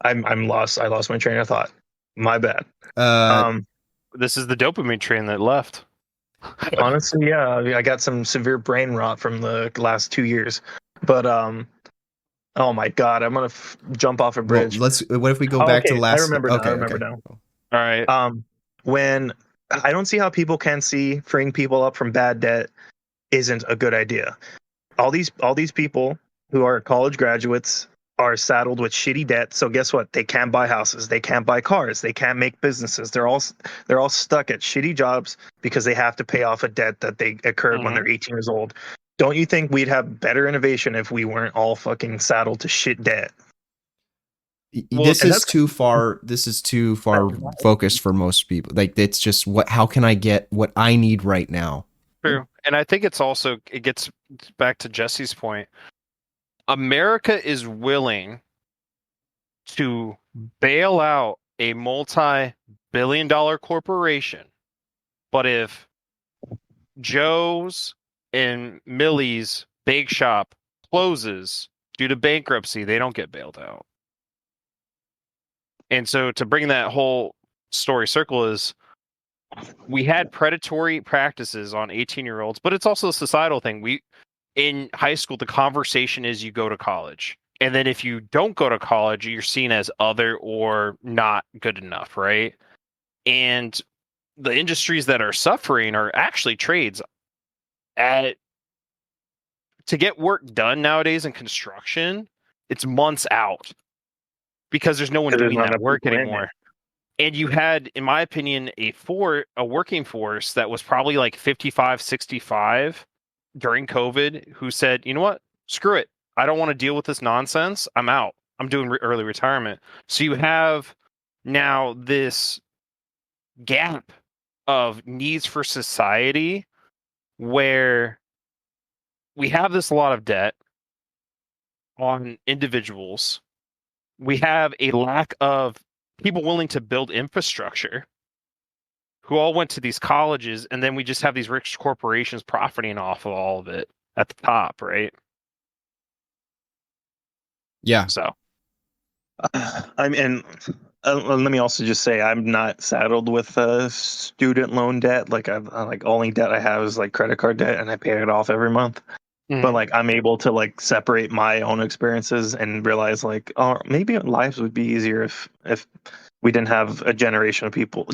I'm lost. I lost my train of thought. My bad.
This is the dopamine train that left.
Honestly, yeah, I got some severe brain rot from the last 2 years. But oh my god, I'm gonna jump off a
Well,
bridge.
what if we go
Oh,
back
okay,
to last?
I remember now.
Okay,
I remember
okay.
now.
All right.
When I don't see how people can see freeing people up from bad debt isn't a good idea. All these people who are college graduates are saddled with shitty debt. So guess what? They can't buy houses, they can't buy cars, they can't make businesses. They're all stuck at shitty jobs because they have to pay off a debt that they occurred when they're 18 years old. Don't you think we'd have better innovation if we weren't all fucking saddled to shit debt?
This is too far. This is too far focused for most people. Like, it's just how can I get what I need right now?
True. And I think it gets back to Jesse's point. America is willing to bail out a multi-billion-dollar corporation, but if Joe's and Millie's bake shop closes due to bankruptcy, they don't get bailed out. And so to bring that whole story circle is we had predatory practices on 18-year-olds, but it's also a societal thing. In high school, the conversation is you go to college. And then if you don't go to college, you're seen as other or not good enough, right? And the industries that are suffering are actually trades. To get work done nowadays in construction, it's months out because there's no one doing that work anymore. And you had, in my opinion, a working force that was probably like 55, 65 during COVID who said, you know what, screw it. I don't want to deal with this nonsense. I'm out. I'm doing early retirement. So you have now this gap of needs for society where we have this lot of debt on individuals. We have a lack of people willing to build infrastructure who all went to these colleges, and then we just have these rich corporations profiting off of all of it at the top, right?
Yeah.
So,
let me also just say I'm not saddled with student loan debt. Like only debt I have is like credit card debt, and I pay it off every month. But like I'm able to like separate my own experiences and realize like, oh, maybe lives would be easier if we didn't have a generation of people,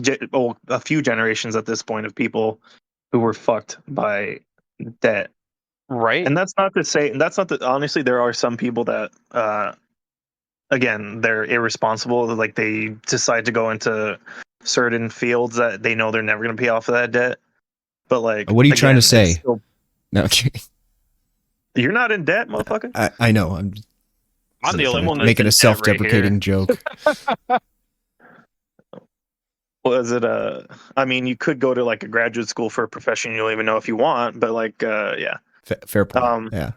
a few generations at this point of people who were fucked by debt.
right.
And that's not to honestly, there are some people that again, they're irresponsible. Like they decide to go into certain fields that they know they're never going to pay off of that debt. But like,
what are you trying to say?
No, okay. You're not in debt, motherfucker.
I know. I'm
the only one
making a self-deprecating joke.
Was it I mean, you could go to like a graduate school for a profession you don't even know if you want, but like, yeah.
Fair point. Yeah.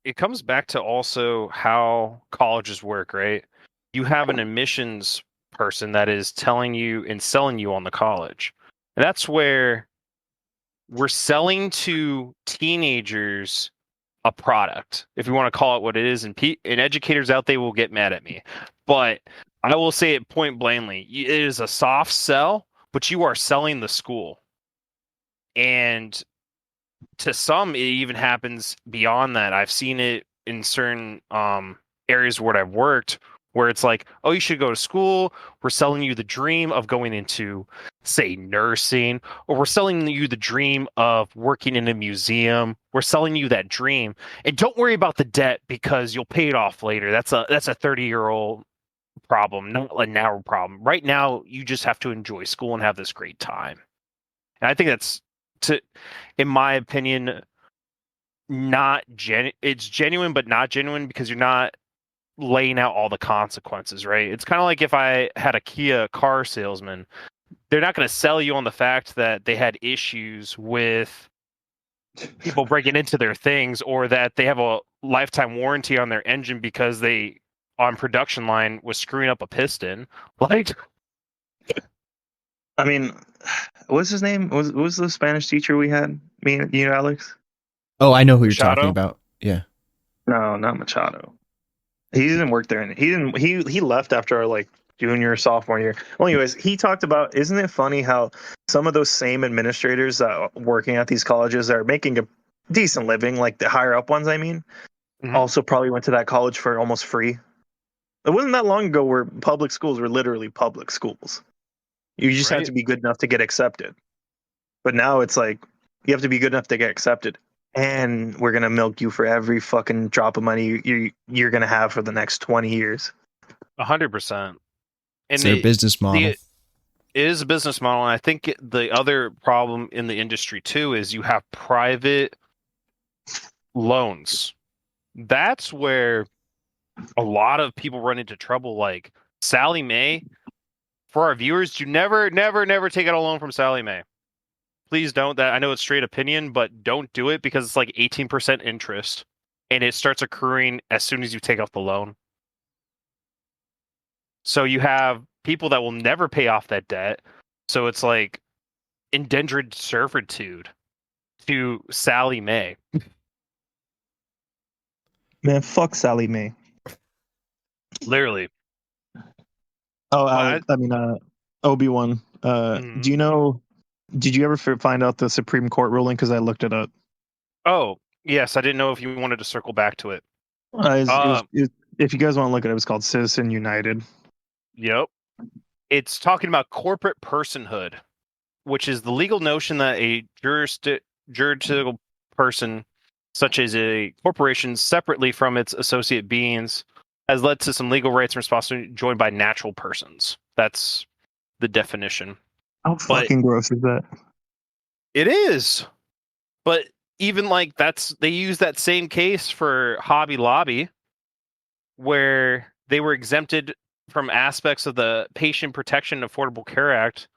it comes back to also how colleges work, right? You have an admissions person that is telling you and selling you on the college. And that's where we're selling to teenagers a product, if you want to call it what it is. And educators out there will get mad at me, but I will say it point blankly: it is a soft sell, but you are selling the school. And to some, it even happens beyond that. I've seen it in certain areas where I've worked, where it's like, oh, you should go to school. We're selling you the dream of going into, say, nursing, or we're selling you the dream of working in a museum. We're selling you that dream, and don't worry about the debt because you'll pay it off later. That's a 30-year-old problem, not a now problem. Right now, you just have to enjoy school and have this great time. And I think that's, in my opinion, not it's genuine, but not genuine, because you're not laying out all the consequences, right? It's kind of like if I had a Kia car salesman, they're not going to sell you on the fact that they had issues with people breaking into their things, or that they have a lifetime warranty on their engine because they, on production line, was screwing up a piston. Like,
I mean, what's his name? What was the Spanish teacher we had? Me and you, Alex?
Oh, I know who you're
Machado?
talking about. Yeah.
No, not Machado. He didn't work there. He left after our like junior sophomore year. Well, anyways, he talked about, isn't it funny how some of those same administrators that are working at these colleges are making a decent living, like the higher up ones, I mean, also probably went to that college for almost free. It wasn't that long ago where public schools were literally public schools. You just had to be good enough to get accepted. But now it's like you have to be good enough to get accepted, and we're gonna milk you for every fucking drop of money you're gonna have for the next 20 years.
100%.
It's their business model.
It is a business model, and I think the other problem in the industry too is you have private loans. That's where a lot of people run into trouble. Like Sally Mae, for our viewers, you never take out a loan from Sally Mae. Please don't. That, I know it's straight opinion, but don't do it, because it's like 18% interest, and it starts accruing as soon as you take out the loan. So you have people that will never pay off that debt. So it's like indentured servitude to Sally Mae.
Man, fuck Sally Mae.
Literally.
Oh, Obee Won.
Mm-hmm.
Do you know? Did you ever find out the Supreme Court ruling? Because I looked it up.
Oh, yes. I didn't know if you wanted to circle back to it.
If you guys want to look at it, it was called Citizen United.
Yep. It's talking about corporate personhood, which is the legal notion that a jurisdictional person, such as a corporation, separately from its associate beings, has led to some legal rights and responsibilities joined by natural persons. That's the definition.
How fucking gross is that?
It is. But even like they use that same case for Hobby Lobby, where they were exempted from aspects of the Patient Protection and Affordable Care Act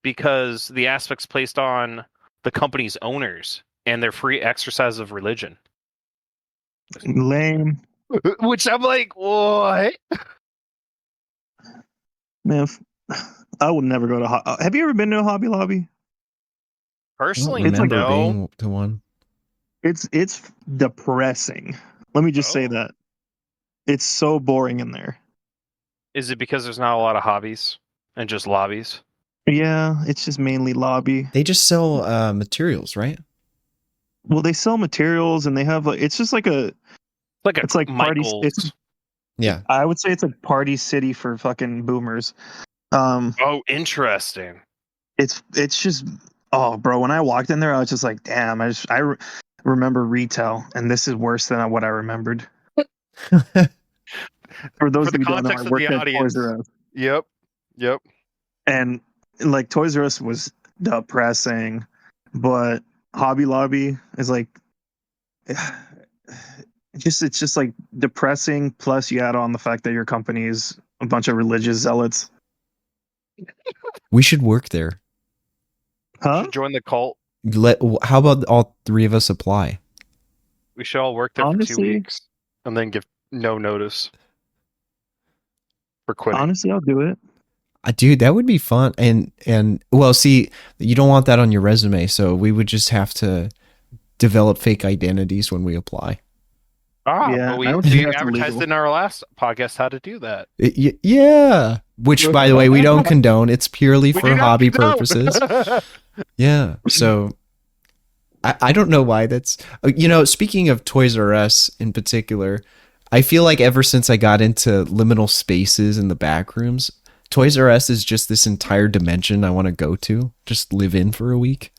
because the aspects placed on the company's owners and their free exercise of religion.
Lame.
Which I'm like, what?
Man, I would never go to. Have you ever been to a Hobby Lobby?
Personally,
I don't remember
no.
being to one.
It's depressing. Let me just say that. It's so boring in there.
Is it because there's not a lot of hobbies and just lobbies?
Yeah, it's just mainly lobby.
They just sell materials, right?
Well, they sell materials, and they have like, it's just like it's like
Michael's.
Yeah,
I would say it's a party city for fucking boomers.
Oh, interesting.
It's just, oh, bro. When I walked in there, I was just like, damn. I remember retail, and this is worse than what I remembered. For those
For the
of you who don't know, I
context of
worked
the
at
audience.
Toys R Us.
Yep.
And like Toys R Us was depressing, but Hobby Lobby is like, it's just like depressing. Plus, you add on the fact that your company is a bunch of religious zealots.
we should work there.
Huh?
Should join the cult.
How about all three of us apply?
We should all work there for 2
Honestly-
weeks and then give no notice for quitting.
Honestly, I'll do it.
Dude, that would be fun. And well, see, you don't want that on your resume, so we would just have to develop fake identities when we apply.
Yeah,
but
I don't
we
think that's
advertised
illegal.
in our last podcast how to do that.
Yeah. Which, by the way, we don't condone. It's purely
We
for
do not
hobby
condone.
purposes. Yeah. So I don't know why that's, speaking of Toys R Us in particular, I feel like ever since I got into liminal spaces in the back rooms, Toys R Us is just this entire dimension I want to go to, just live in for a week.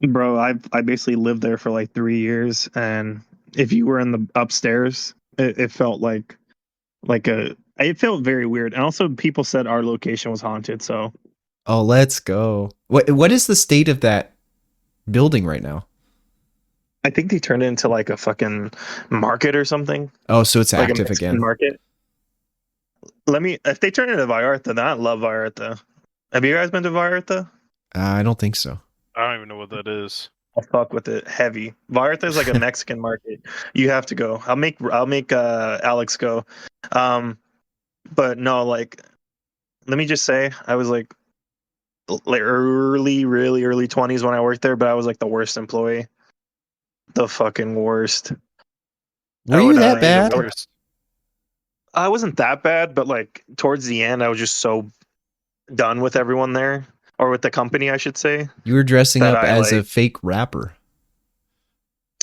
Bro, I basically lived there for like 3 years, and if you were in the upstairs, it felt it felt very weird. And also, people said our location was haunted. So,
Oh, let's go. What is the state of that building right now?
I think they turned it into like a fucking market or something.
Oh, so it's
Like a
active
Mexican
again.
market. If they turn it into Vallarta, then I love Vallarta. Have you guys been to Vallarta?
I don't think so.
I don't even know what that is.
I'll fuck with it heavy. Vallarta is like a Mexican market. You have to go. I'll make Alex go. But no, like, let me just say, I was like really early 20s when I worked there, but I was like the worst employee. The fucking worst.
Were
I
you
would,
that
uh,
bad?
I would- I wasn't that bad, but like towards the end, I was just so done with everyone there, or with the company, I should say.
You were dressing
that
up
I,
as a
like-
fake rapper.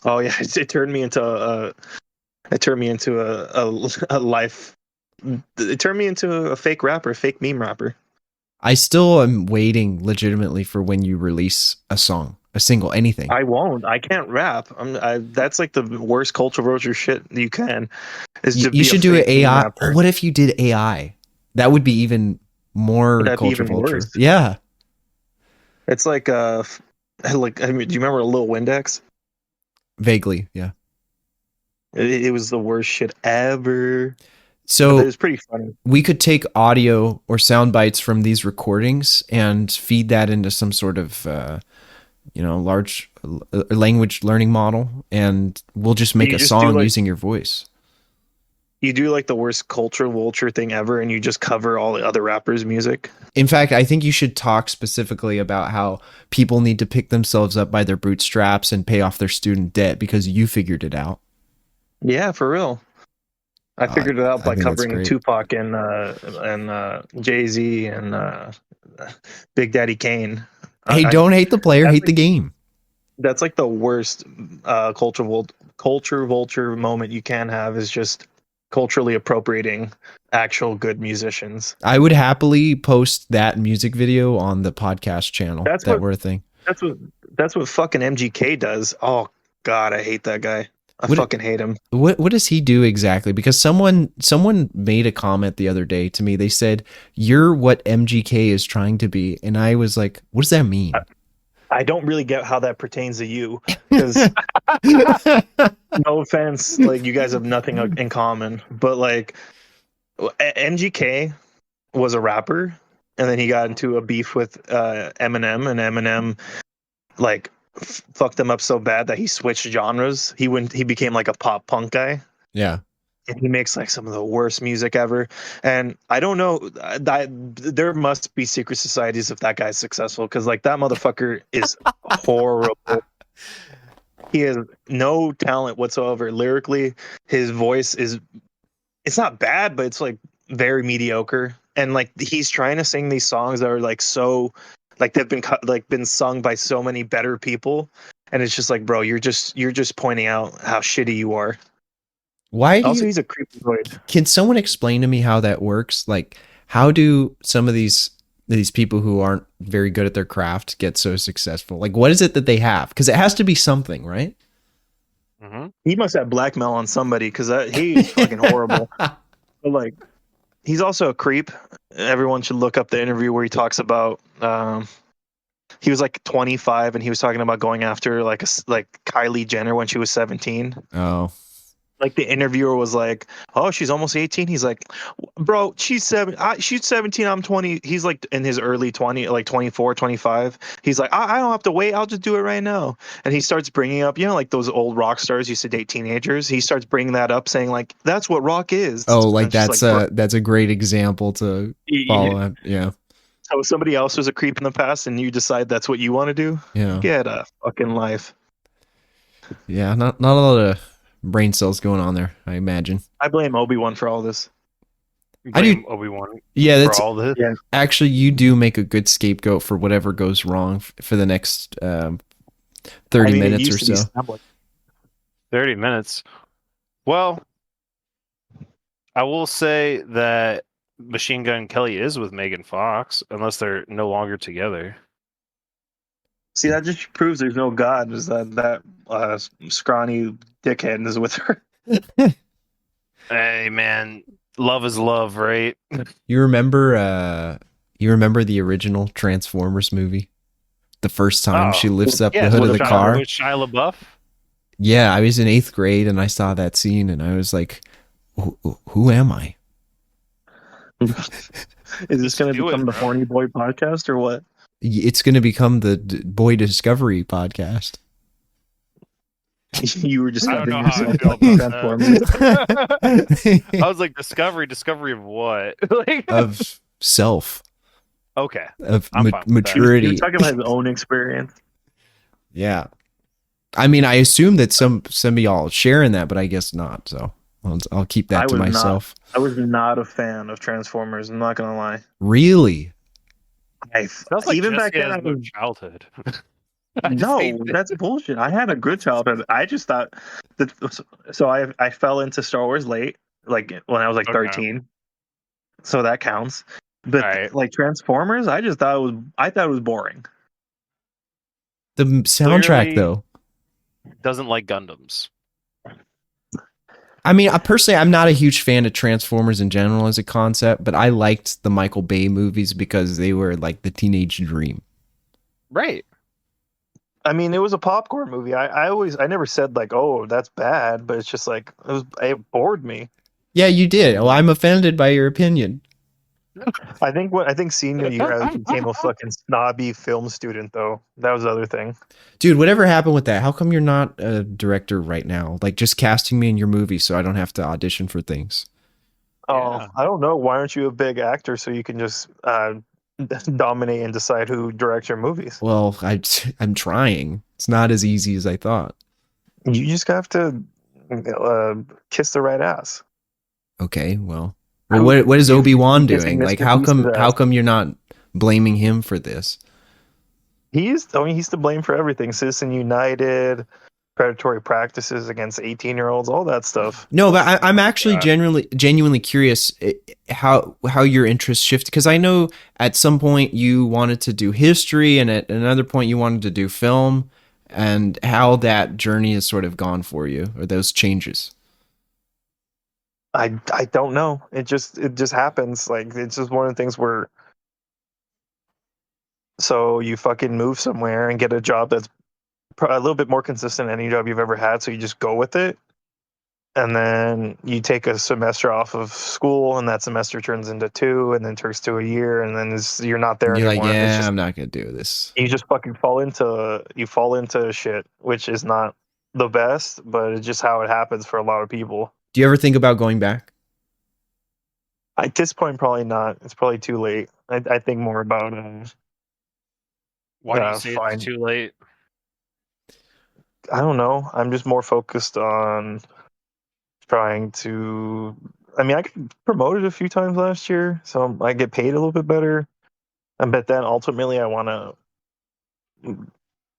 Oh yeah, it turned me into a life. It turned me into a fake rapper, fake meme rapper.
I still am waiting legitimately for when you release a song, a single, anything.
I won't. I can't rap. That's like the worst culture vulture shit you can.
You should do it AI. Oh, what if you did AI? That would be even more
That'd be
culture
even
vulture.
worse.
Yeah.
It's like do you remember Lil Windex?
Vaguely, yeah.
It was the worst shit ever. But
So
it was pretty funny.
we could take audio or sound bites from these recordings and feed that into some sort of large language learning model, and we'll just make
You
a
just
song
do, like-
using your voice.
You do like the worst culture vulture thing ever, and you just cover all the other rappers' music.
In fact, I think you should talk specifically about how people need to pick themselves up by their bootstraps and pay off their student debt because you figured it out.
Yeah, for real. I figured it out
I
by
think that's
covering
great.
Tupac and Jay-Z and Big Daddy Kane.
Hey,
I-
don't hate the player,
that's
hate the game.
That's like the worst culture vulture moment you can have, is just culturally appropriating actual good musicians.
I would happily post that music video on the podcast channel.
That's
that
what-
were a thing.
That's what fucking MGK does. Oh God, I hate that guy. I
What-
fucking hate him.
What does he do exactly? Because someone made a comment the other day to me. They said, "You're what MGK is trying to be," and I was like, "What does that mean?"
I don't really get how that pertains to you, because no offense, like you guys have nothing in common, but like MGK was a rapper, and then he got into a beef with Eminem, and Eminem like fucked him up so bad that he switched genres. He became like a pop punk guy.
Yeah.
And he makes like some of the worst music ever. And I don't know, there must be secret societies if that guy's successful, because like that motherfucker is horrible. He has no talent whatsoever. Lyrically, his voice it's not bad, but it's like very mediocre. And like he's trying to sing these songs that are like so like they've been sung by so many better people, and it's just like, bro, you're just pointing out how shitty you are.
Why do
Also,
you?
he's a creepy droid.
Can someone explain to me how that works? Like, how do some of these people who aren't very good at their craft get so successful? Like, what is it that they have? Because it has to be something, right?
Mm-hmm.
He must have blackmail on somebody, because he's fucking horrible. But like, he's also a creep. Everyone should look up the interview where he talks about he was like 25 and he was talking about going after like Kylie Jenner when she was 17.
Oh,
like the interviewer was like, "Oh, she's almost 18." He's like, "Bro, she's 17, I'm 20." He's like in his early 20, like 24, 25. He's like, I don't have to wait. I'll just do it right now." And he starts bringing up, like those old rock stars used to date teenagers. He starts bringing that up, saying like, "That's what rock is."
Oh,
And
like
it's just
that's a great example to follow. Yeah.
So somebody else was a creep in the past, and you decide that's what you want to do.
Yeah.
Get a fucking life.
Yeah, not a lot of brain cells going on there, I imagine.
I blame Obee Won for all this.
I do.
Obee Won.
Yeah, that's
for all this.
Yeah.
actually, you do make a good scapegoat for whatever goes wrong for the next 30 minutes or so.
30 minutes. Well, I will say that Machine Gun Kelly is with Megan Fox, unless they're no longer together.
See, that just proves there's no God. Is that scrawny dickhead is with her?
Hey, man, love is love, right?
You remember the original Transformers movie? The first time she lifts up the hood of the car.
With Shia LaBeouf?
Yeah, I was in 8th grade and I saw that scene and I was like, who am I?
Is this going to become the Horny Boy podcast or what?
It's going to become the Boy Discovery podcast.
You were just
I don't know how I feel about that. I was like, discovery of what?
Of self.
Okay.
Of
I'm fine with
maturity.
You're talking about his own experience.
Yeah. I mean, I assume that some of y'all share in that, but I guess not. So I'll keep that to myself.
I was not a fan of Transformers. I'm not going to lie.
Really?
Even back then, I was
childhood.
No, that's bullshit. I had a good childhood. I just thought that. So I fell into Star Wars late, like when I was like 13. So that counts. But like Transformers, I thought it was boring.
The soundtrack, though,
doesn't like Gundams.
I mean, personally, I'm not a huge fan of Transformers in general as a concept, but I liked the Michael Bay movies because they were like the teenage dream.
Right.
I mean, it was a popcorn movie. I never said like, oh, that's bad, but it's just like it bored me.
Yeah, you did. Well, I'm offended by your opinion.
I think senior year I became a fucking snobby film student, though. That was the other thing.
Dude, whatever happened with that? How come you're not a director right now? Like, just casting me in your movie so I don't have to audition for things.
Oh, I don't know. Why aren't you a big actor so you can just dominate and decide who directs your movies?
Well, I'm trying. It's not as easy as I thought.
You just have to kiss the right ass.
Okay, well, what is Obee Won doing? Like, how come you're not blaming him for this?
He's to blame for everything. Citizen United, predatory practices against 18-year-olds, all that stuff.
No, but I'm actually genuinely curious how your interests shift, because I know at some point you wanted to do history and at another point you wanted to do film, and how that journey has sort of gone for you, or those changes.
I don't know. It just happens. Like, it's just one of the things where, so you fucking move somewhere and get a job that's a little bit more consistent than any job you've ever had, so you just go with it, and then you take a semester off of school, and that semester turns into 2, and then turns to a year, and then you're not there
anymore.
You're like,
yeah, I'm not gonna do this.
You just fucking fall into shit, which is not the best, but it's just how it happens for a lot of people.
Do you ever think about going back?
At this point, probably not. It's probably too late. I think more about
why do you say it's too late?
I don't know. I'm just more focused on trying to. I mean, I got promoted a few times last year, so I get paid a little bit better. But then ultimately, I want to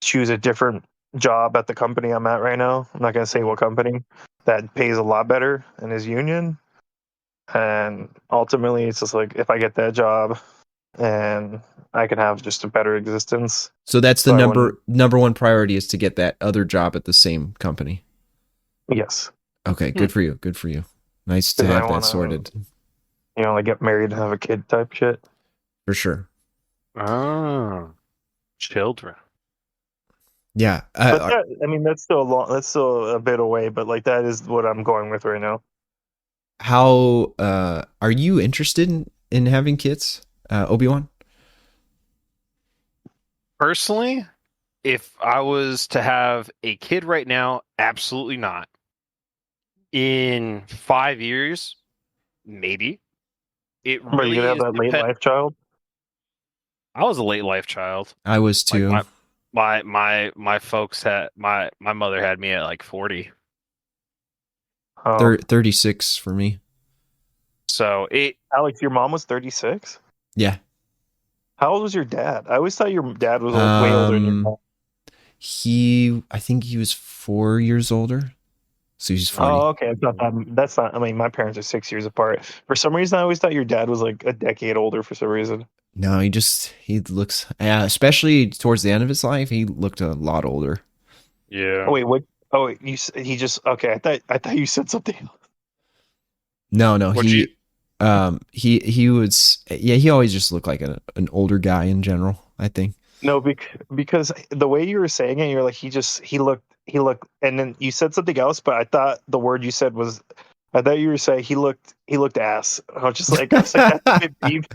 choose a different job at the company I'm at right now. I'm not going to say what company, that pays a lot better and is union. And ultimately, it's just like, if I get that job and I can have just a better existence.
So that's the number one priority, is to get that other job at the same company.
Yes.
Okay, good for you. Good for you. Nice to have that sorted.
Like get married and have a kid type shit.
For sure.
Oh, children.
Yeah.
But I mean, that's still a bit away. But like, that is what I'm going with right now.
How are you interested in having kids, Obee Won?
Personally, if I was to have a kid right now, absolutely not. In 5 years, maybe. It
But you
really
gonna have
is
that late life child?
I was a late life child.
I was
Like
too.
my folks had my mother had me at like 40.
36 for me.
So
Alex, your mom was 36.
Yeah.
How old was your dad? I always thought your dad was way older than your mom.
I think he was 4 years older. So he's 40.
Oh, okay. It's not that, that's not. I mean, my parents are 6 years apart. For some reason, I always thought your dad was like a decade older. For some reason.
No, he looks, especially towards the end of his life, he looked a lot older.
yeah.
Oh wait, what? Oh, wait, he just okay. I thought you said something else.
No,
What'd you-
he was, yeah, he always just looked like an older guy in general, I think.
No, because the way you were saying it, you're like he looked, and then you said something else. But I thought the word you said was, I thought you were saying he looked ass. I was like that's a bit deep.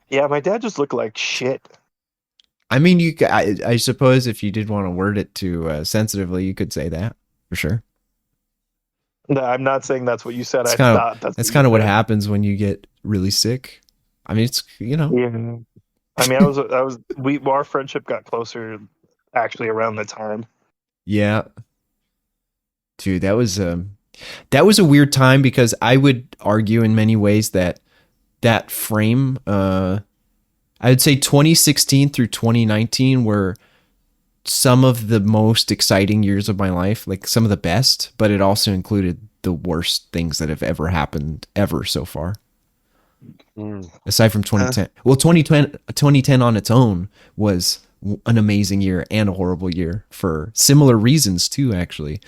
Yeah, my dad just looked like shit.
I mean, I suppose if you did want to word it too sensitively, you could say that for sure.
No, I'm not saying that's what you said.
That's
I
kind
thought
of
that's
kind of
you
what
said.
happens when you get really sick. I mean, it's
Yeah. I mean, our friendship got closer actually around the time.
yeah, dude, that was a weird time because I would argue in many ways that frame, I'd say 2016 through 2019 were some of the most exciting years of my life, like some of the best, but it also included the worst things that have ever happened ever so far. Aside from 2010. Well, 2010 on its own was an amazing year and a horrible year for similar reasons too, actually.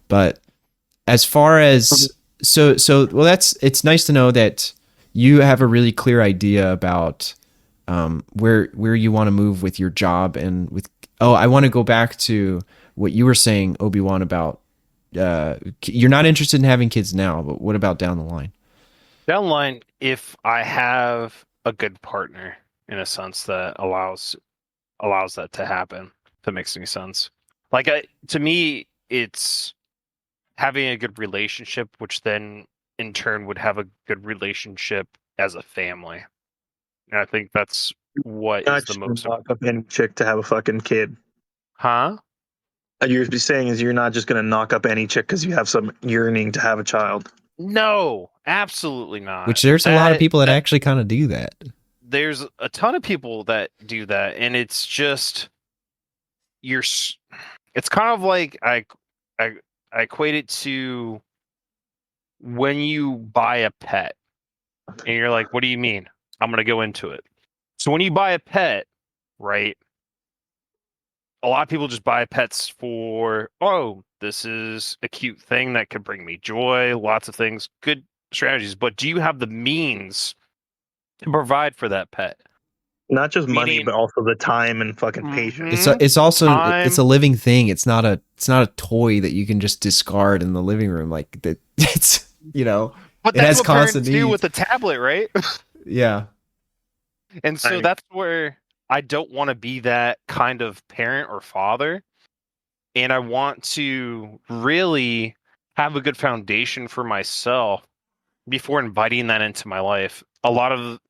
But as far as well, it's nice to know that you have a really clear idea about where you want to move with your job and with. Oh, I want to go back to what you were saying, Obee Won, about you're not interested in having kids now, but what about down the line?
Down the line, if I have a good partner in a sense that allows that to happen, if that makes any sense. Like to me, it's having a good relationship, which then in turn would have a good relationship as a family. And I think that's what
Not
is the
just
most.
knock up any chick to have a fucking kid.
Huh?
You're saying is you're not just gonna knock up any chick because you have some yearning to have a child.
No, absolutely not.
Which there's a lot of people that actually kind of do that.
There's a ton of people that do that, and it's just it's kind of like I equate it to when you buy a pet and you're like, what do you mean? I'm going to go into it. So when you buy a pet, right? A lot of people just buy pets for, oh, this is a cute thing that could bring me joy, lots of things, good strategies. But do you have the means to provide for that pet?
Not just money, but also the time and fucking patience.
It's also
Time.
it's a living thing. It's not a toy that you can just discard in the living room. Like that, it's
But
it
that's
has
what parents
constant
do
needs.
with the tablet, right?
Yeah.
And so that's where I don't want to be that kind of parent or father. And I want to really have a good foundation for myself before inviting that into my life. A lot of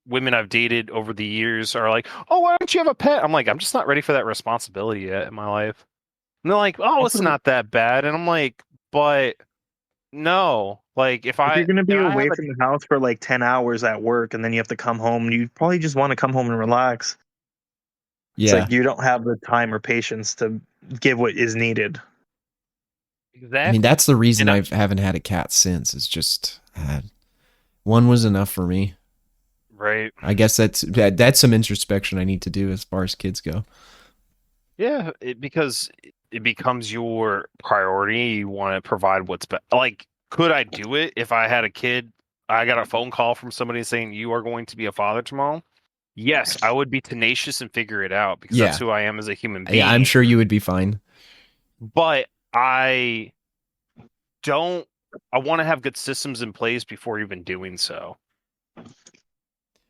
women I've dated over the years are like, oh, why don't you have a pet? I'm like, I'm just not ready for that responsibility yet in my life. And they're like, oh, it's not that bad. And I'm like, but no. Like if
you're gonna be away
have
from the house for like 10 hours at work and then you have to come home, you probably just want to come home and relax.
Yeah.
It's like you don't have the time or patience to give what is needed.
Exactly.
I mean, that's the reason I haven't had a cat since. It's just one was enough for me.
Right.
I guess that's some introspection I need to do as far as kids go.
Yeah, because it becomes your priority. You want to provide what's best. Like, could I do it if I had a kid? I got a phone call from somebody saying you are going to be a father tomorrow. yes, I would be tenacious and figure it out because
Yeah.
that's who I am as a human being.
Yeah, I'm sure you would be fine.
But I want to have good systems in place before even doing so.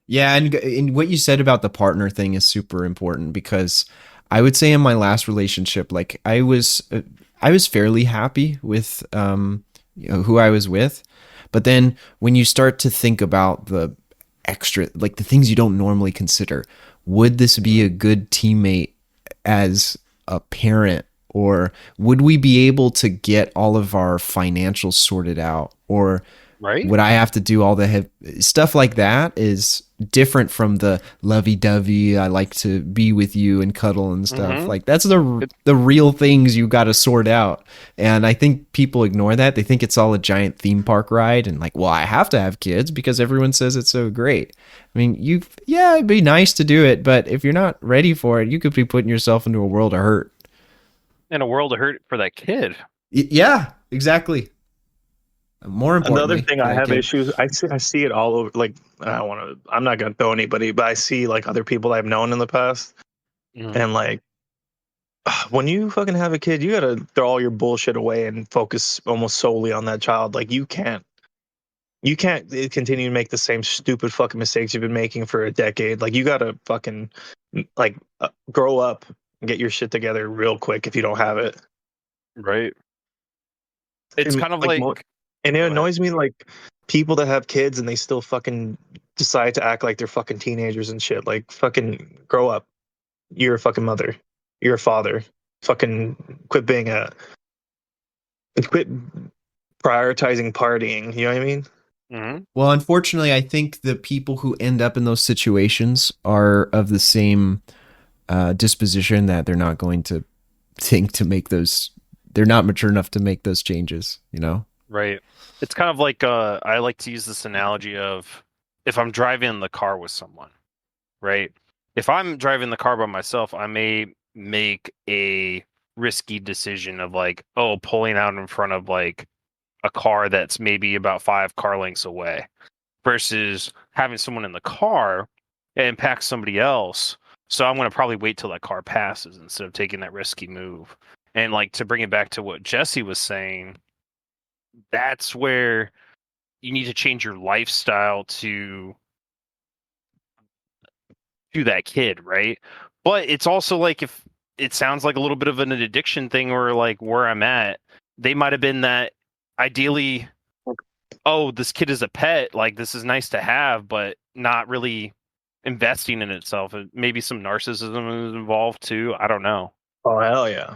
Yeah, and what you said about the partner thing is super important because I would say in my last relationship, like I was fairly happy with who I was with, but then when you start to think about the extra, like the things you don't normally consider, would this be a good teammate as a parent, or would we be able to get all of our financials sorted out, or
Right?
would I have to do all the stuff like that? Is different from the lovey-dovey, I like to be with you and cuddle and stuff.
Mhm.
Like that's the real things you got to sort out. And I think people ignore that. They think it's all a giant theme park ride and like, well, I have to have kids because everyone says it's so great. I mean, it'd be nice to do it, but if you're not ready for it, you could be putting yourself into a world of hurt.
In a world of hurt for that kid.
Yeah, exactly. More importantly,
Another thing I have issues. I see it all over. Like I don't want to. I'm not gonna throw anybody, but I see like other people I've known in the past, and like when you fucking have a kid, you gotta throw all your bullshit away and focus almost solely on that child. Like you can't continue to make the same stupid fucking mistakes you've been making for a decade. Like you gotta fucking like grow up and get your shit together real quick if you don't have it.
Right. It's kind of
and it annoys me like people that have kids and they still fucking decide to act like they're fucking teenagers and shit. Like fucking grow up. You're a fucking mother. You're a father. Fucking quit prioritizing partying. You know what I mean?
Mm-hmm.
Well, unfortunately, I think the people who end up in those situations are of the same disposition that they're not going to think to make those. They're not mature enough to make those changes. You know?
Right. It's kind of like I like to use this analogy of if I'm driving in the car with someone, right? If I'm driving the car by myself, I may make a risky decision of like, pulling out in front of like a car that's maybe about 5 car lengths away versus having someone in the car and impact somebody else. So I'm going to probably wait till that car passes instead of taking that risky move. And like to bring it back to what Jesse was saying, that's where you need to change your lifestyle to that kid, right? But it's also like if it sounds like a little bit of an addiction thing or like where I'm at, they might have been that ideally, this kid is a pet, like this is nice to have, but not really investing in itself. Maybe some narcissism is involved too. I don't know.
Oh hell yeah.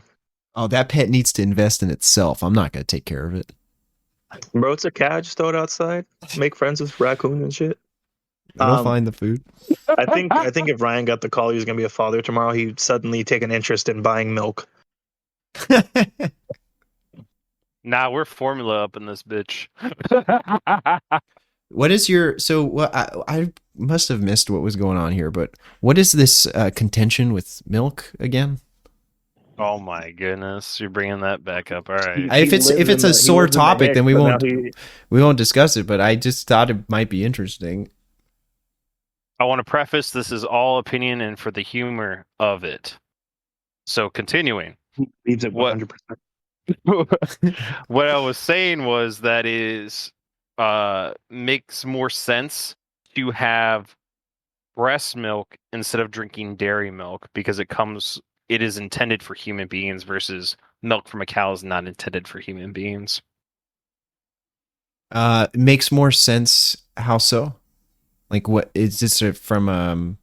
Oh, that pet needs to invest in itself. I'm not going to take care of it.
Bro, it's a cat. Just throw it outside. Make friends with raccoon and shit.
It'll find the food.
I think if Ryan got the call he was gonna be a father tomorrow, he'd suddenly take an interest in buying milk.
Nah, we're formula up in this bitch.
What is your what I must have missed what was going on here, but what is this contention with milk again?
Oh my goodness, you're bringing that back up. All right.
If it's a sore topic, then we won't discuss it. But I just thought it might be interesting.
I want to preface this is all opinion and for the humor of it. So continuing.
Leaves it 100%.
What I was saying was that is makes more sense to have breast milk instead of drinking dairy milk because it is intended for human beings versus milk from a cow is not intended for human beings.
Makes more sense. How so? Like, what is this from?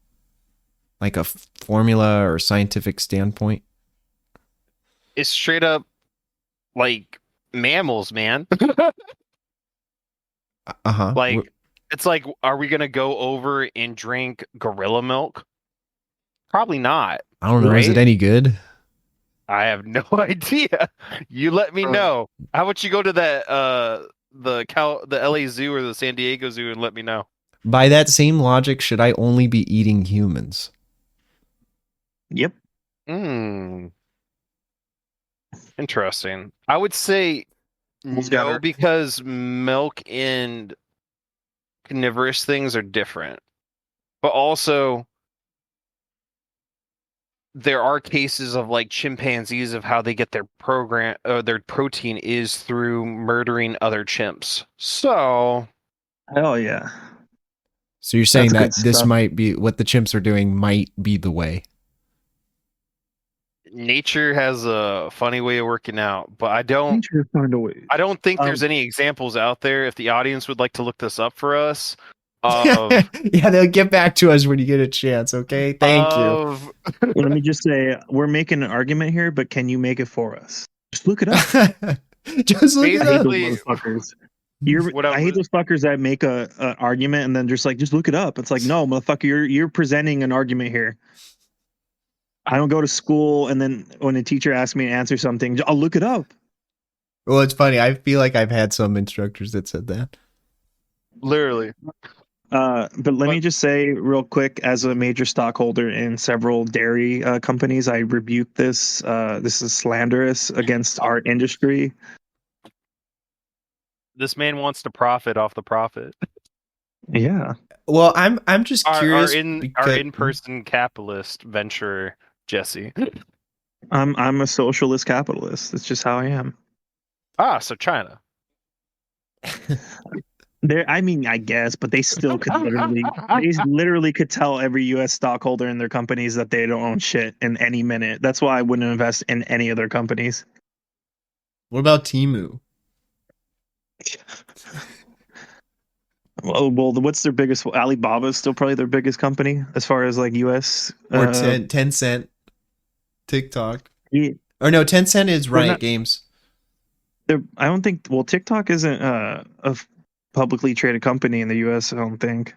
Like a formula or scientific standpoint?
It's straight up like mammals, man.
Uh-huh.
Like it's like, are we gonna go over and drink gorilla milk? Probably not.
I don't know.
Right?
Is it any good?
I have no idea. You let me know. How about you go to that the LA Zoo or the San Diego Zoo and let me know.
By that same logic, should I only be eating humans?
Yep.
Interesting. I would say no, because milk and carnivorous things are different. But also, there are cases of like chimpanzees of how they get their their protein is through murdering other chimps. So,
Hell yeah.
So you're saying
That's
that
good
this
stuff.
might be what the chimps are doing might be the way.
nature has a funny way of working out, but I don't
Nature find a way.
think there's any examples out there. If the audience would like to look this up for us, of
Yeah, they'll get back to us when you get a chance, okay? Thank you.
of
Let me just say, we're making an argument here, but can you make it for us? Just look it up.
Just look it
I hate
up.
those
Basically,
motherfuckers. I hate those fuckers that make an argument and then just look it up. It's like, no, motherfucker, you're presenting an argument here. I don't go to school and then when a teacher asks me to answer something, I'll look it up.
Well, it's funny. I feel like I've had some instructors that said that.
literally.
But let me just say real quick, as a major stockholder in several dairy companies, I rebuke this. This is slanderous against our industry.
This man wants to profit off the profit.
Yeah.
Well, I'm just curious.
Our
because-
in-person capitalist venture, Jesse.
I'm a socialist capitalist. That's just how I am.
So China.
I mean, I guess, but they still could literally could tell every U.S. stockholder in their companies that they don't own shit in any minute. That's why I wouldn't invest in any of their companies.
What about Temu?
Well, what's their biggest? Alibaba is still probably their biggest company as far as like U.S.
Or Tencent, TikTok.
Yeah,
Or no, Tencent is Riot
not-
Games.
I don't think. Well, TikTok isn't a publicly traded company in the U.S. I don't think.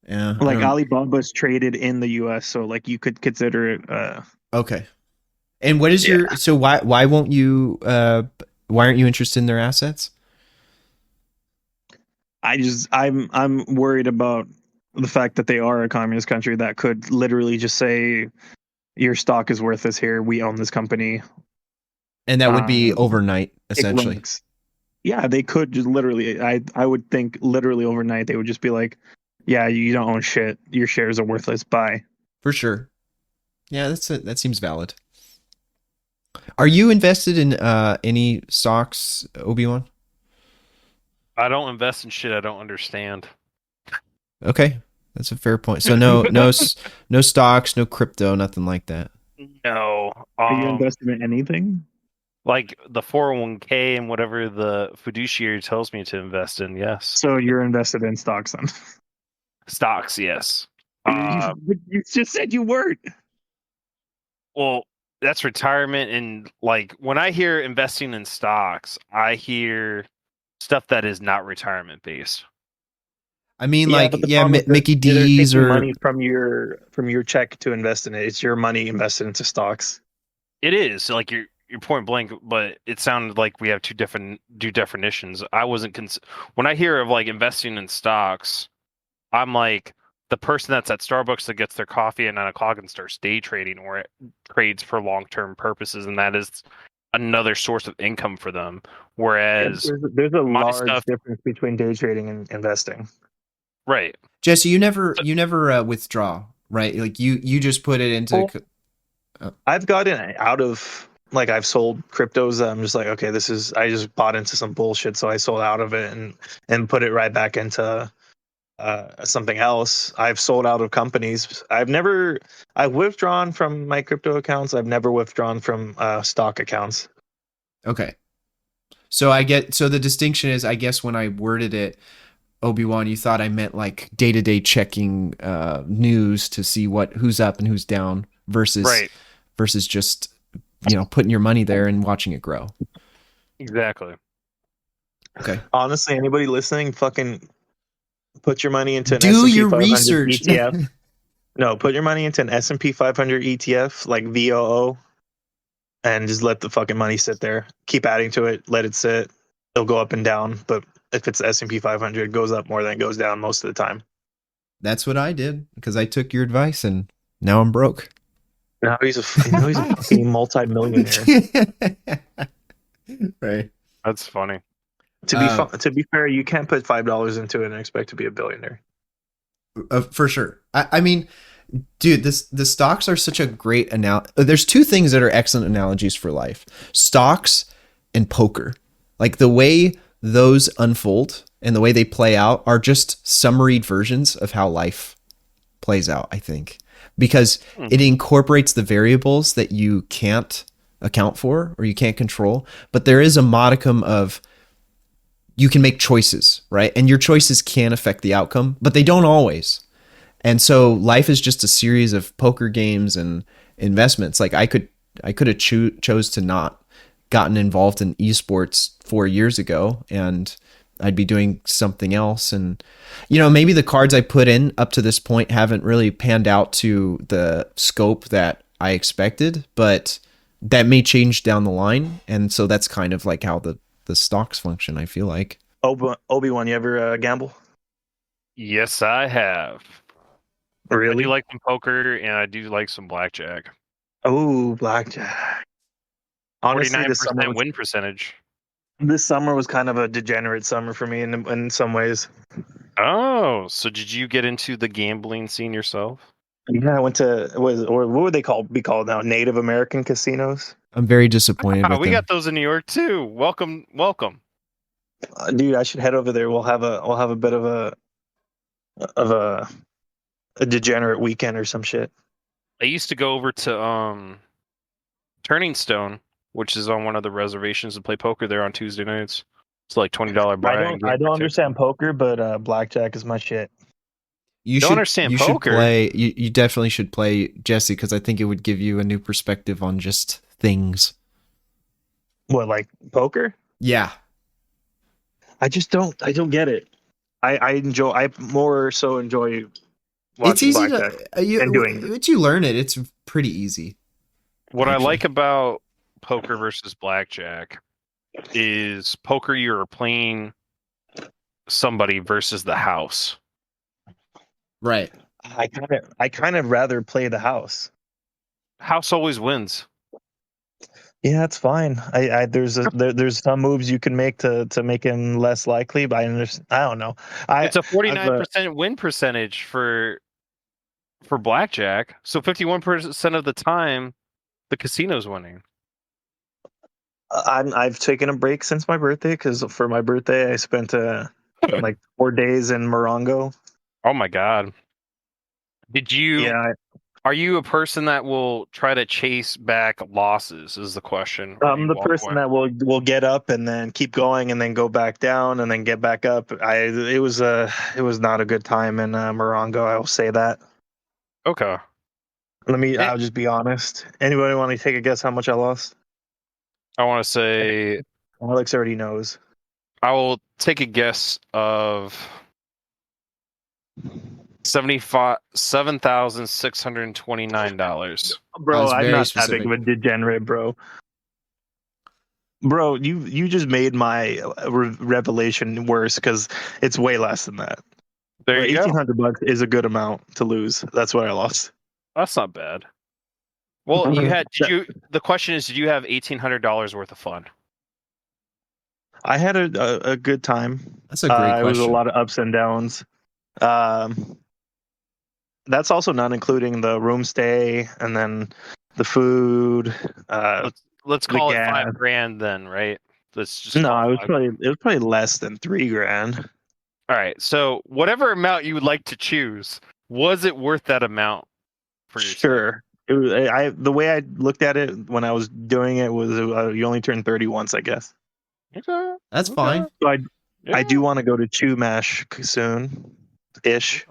Yeah.
Like Alibaba is traded in the U.S., so like you could consider it.
Okay. And what is your so why won't you why aren't you interested in their assets?
I'm worried about the fact that they are a communist country that could literally just say your stock is worth this here. We own this company.
And that would be overnight, essentially.
Yeah, they could just literally. I would think literally overnight they would just be like, yeah, you don't own shit. Your shares are worthless. Bye.
For sure. Yeah, that seems valid. Are you invested in any stocks, Obee Won?
I don't invest in shit I don't understand.
Okay, that's a fair point. So no stocks, no crypto, nothing like that.
No.
Are you invested in anything?
Like the 401k and whatever the fiduciary tells me to invest in, yes.
So you're invested in stocks then?
Stocks, yes.
You just said you weren't.
Well, that's retirement, and like when I hear investing in stocks, I hear stuff that is not retirement based.
I mean, Mickey
They're
D's
taking
or
money from your check to invest in it. It's your money invested into stocks.
It is like your point blank, but it sounded like we have two definitions. I wasn't when I hear of like investing in stocks, I'm like the person that's at Starbucks that gets their coffee at 9 o'clock and starts day trading or it trades for long-term purposes, and that is another source of income for them. Whereas
there's a large difference between day trading and investing.
Right.
Jesse, you never withdraw, right? Like you just put it into.
I've gotten out of I've sold cryptos. I'm just like, okay, I just bought into some bullshit, so I sold out of it and put it right back into something else. I've sold out of companies. I've withdrawn from my crypto accounts. I've never withdrawn from stock accounts.
Okay. So the distinction is, I guess when I worded it, Obee Won, you thought I meant like day-to-day checking news to see who's up and who's down versus just putting your money there and watching it grow.
Exactly.
Okay.
Honestly, anybody listening, fucking put your money into an
do
S&P
your
500
research.
ETF. No, put your money into an S&P 500 ETF like VOO, and just let the fucking money sit there. Keep adding to it. Let it sit. It'll go up and down, but if it's S&P 500, it goes up more than it goes down most of the time.
That's what I did because I took your advice and now I'm broke.
Now he's a fucking multi-millionaire.
Right.
That's funny.
To be fair, you can't put $5 into it and expect to be a billionaire.
For sure. I mean, Dude, the stocks are such a great there's two things that are excellent analogies for life: stocks and poker. Like the way those unfold and the way they play out are just summaried versions of how life plays out, I think, because it incorporates the variables that you can't account for or you can't control, but there is a modicum of you can make choices, right? And your choices can affect the outcome, but they don't always. And so life is just a series of poker games and investments. Like I could have chose to not gotten involved in esports 4 years ago, and I'd be doing something else. And, maybe the cards I put in up to this point haven't really panned out to the scope that I expected, but that may change down the line. And so that's kind of like how the stocks function, I feel like.
Obee Won, you ever gamble?
Yes, I have.
Really?
I do like some poker, and I do like some blackjack.
Oh, blackjack. Honestly,
49% win percentage.
This summer was kind of a degenerate summer for me in some ways.
Oh, so did you get into the gambling scene yourself?
Yeah, I went to what would they be called now? Native American casinos.
I'm very disappointed with
We
them.
got those in New York too. Welcome.
Dude, I should head over there. We'll have a bit of a degenerate weekend or some shit.
I used to go over to Turning Stone, which is on one of the reservations, and play poker there on Tuesday nights. It's like $20 buy.
I don't understand poker, but blackjack is my shit.
You
don't
should
understand
you
poker.
Should play. You definitely should play, Jesse, because I think it would give you a new perspective on just things.
What, like poker?
Yeah.
I don't get it. I more so enjoy watching
it's easy
blackjack
and doing it. Once you learn it, it's pretty easy.
What I like about poker versus blackjack is poker you're playing somebody versus the house.
Right.
I kind of rather play the house.
House always wins.
Yeah, that's fine. There's some moves you can make to make him less likely, but I don't know.
It's a 49% win percentage for blackjack. So 51% of the time, the casino's winning.
I've taken a break since my birthday because for my birthday I spent like 4 days in Morongo.
Oh my god! Did you?
Yeah.
Are you a person that will try to chase back losses? Is the question.
I'm the person that will get up and then keep going and then go back down and then get back up. It was not a good time in Morongo. I will say that.
Okay.
I'll just be honest. Anybody want to take a guess how much I lost?
I want to say
Alex already knows.
I will take a guess of $7,629.
Bro, I'm not that big of a degenerate, bro. Bro, you just made my revelation worse because it's way less than that.
There you go.
$1,800 is a good amount to lose. That's what I lost.
That's not bad. Well, the question is, did you have $1,800 worth of fun?
I had a good time.
That's a great question.
It was a lot of ups and downs. That's also not including the room stay and then the food.
Let's call it $5,000 then, right? Let's just
it was probably less than $3,000.
All right, so whatever amount you would like to choose, was it worth that amount for you?
Sure. It was, the way I looked at it when I was doing it was you only turn 30 once, I guess.
Okay.
That's fine.
So I do want to go to Chumash soon, ish.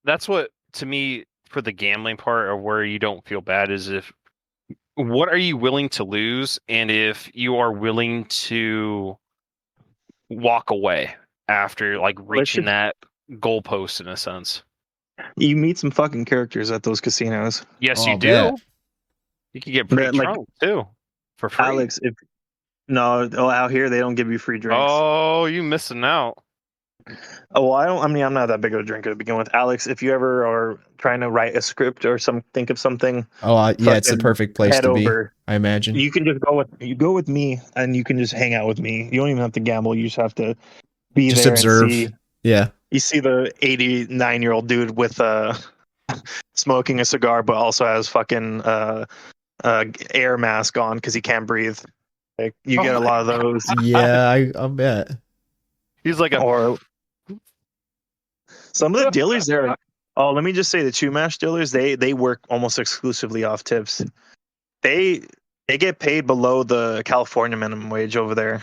That's what, to me, for the gambling part or where you don't feel bad is what are you willing to lose, and if you are willing to walk away after like reaching that goalpost in a sense.
You meet some fucking characters at those casinos.
Yes, you do. You can get pretty drunk too for free.
Alex, out here they don't give you free drinks.
Oh, you missing out.
Oh, well, I'm not that big of a drinker to begin with. Alex, if you ever are trying to write a script or think of something.
Oh, yeah, it's the perfect place to be, I imagine.
You can just go with me and you can just hang out with me. You don't even have to gamble. You just have to be there
observe.
and see.
Yeah.
You see the 89-year-old dude with smoking a cigar, but also has fucking air mask on because he can't breathe. Like you get a lot of those.
Yeah, I'll bet.
He's like a
Or some of the dealers there. Oh, let me just say the Chumash dealers, they work almost exclusively off tips. They get paid below the California minimum wage over there.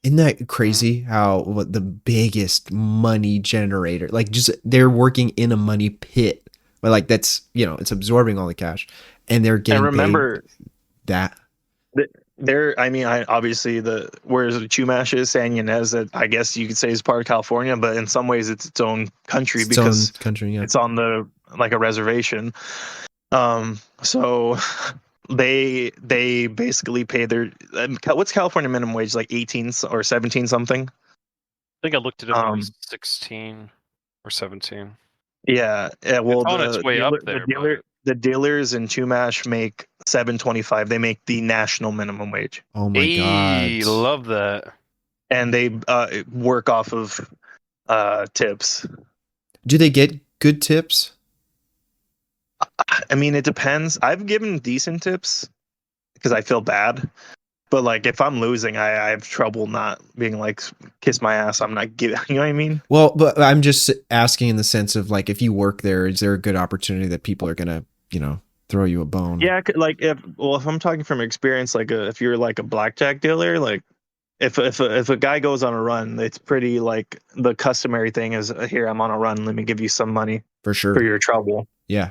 Isn't that crazy how what the biggest money generator, like just they're working in a money pit, but like that's, it's absorbing all the cash and they're getting
And remember
paid that.
I mean, obviously whereas Chumash is, San Ynez, that I guess you could say is part of California, but in some ways it's its own country because
country, yeah.
it's on like a reservation. So they basically pay their what's California minimum wage, like 18 or 17 something.
I think I looked it up. It was 16 or 17.
Yeah. Well,
it's on its way up there.
The dealers in Chumash make $7.25. They make the national minimum wage.
Oh my god,
love that.
And they work off of tips.
Do they get good tips?
I mean, it depends. I've given decent tips because I feel bad. But like, if I'm losing, I have trouble not being like, kiss my ass. I'm not giving. You know what I mean?
Well, but I'm just asking in the sense of like, if you work there, is there a good opportunity that people are gonna, throw you a bone?
Yeah, like if I'm talking from experience, like if you're like a blackjack dealer, like if a guy goes on a run, it's pretty like the customary thing is, here, I'm on a run. Let me give you some money
For sure.
for your trouble.
Yeah.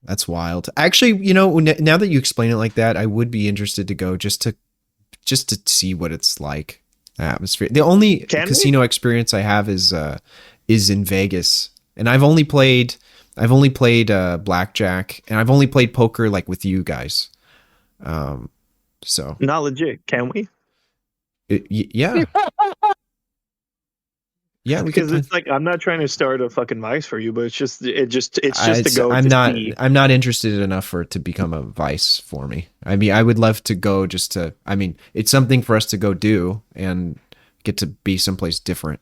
That's
wild. Actually, now that you explain it like that, I would be interested to go just to see what it's like. Atmosphere. The only casino experience I have is in Vegas, and I've only played blackjack, and I've only played poker like with you guys. So
not legit. Can we?
Yeah. Yeah,
because it's like, I'm not trying to start a fucking vice for you, but it's just to go.
I'm not interested enough for it to become a vice for me. I mean, I would love to go it's something for us to go do and get to be someplace different.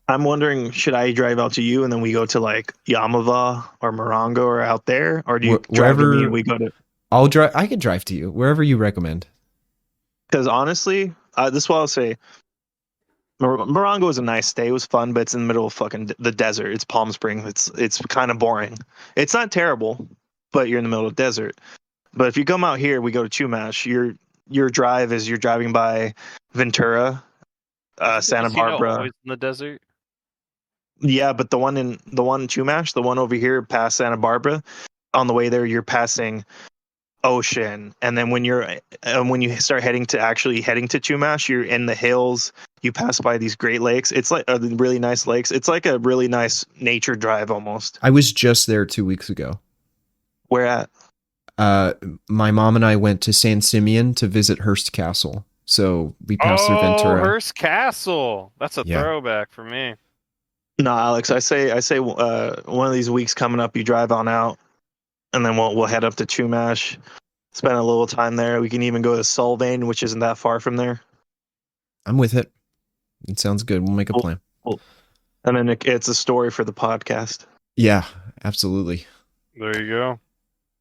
I'm wondering, should I drive out to you and then we go to like Yamava or Morongo or out there, or do you drive to me and we go to?
I'll drive. I can drive to you wherever you recommend.
Because honestly, this is what I'll say. Morongo is a nice stay. It was fun, but it's in the middle of fucking the desert. It's Palm Springs. It's kind of boring. It's not terrible, but you're in the middle of the desert. But if you come out here, we go to Chumash. Your drive is you're driving by Ventura, Santa Barbara.
Always in the desert.
Yeah, but the one in Chumash, the one over here past Santa Barbara, on the way there, you're passing ocean, and then when you start heading to Chumash, you're in the hills. You pass by these great lakes. It's like really nice lakes. It's like a really nice nature drive almost.
I was just there 2 weeks ago.
Where at?
My mom and I went to San Simeon to visit Hearst Castle. So we passed through Ventura.
Hearst Castle. That's a throwback for me.
No, Alex, I say one of these weeks coming up, you drive on out, and then we'll head up to Chumash, spend a little time there. We can even go to Solvang, which isn't that far from there.
I'm with it. It sounds good. We'll make a plan.
Cool. And then it's a story for the podcast.
Yeah, absolutely.
There you go.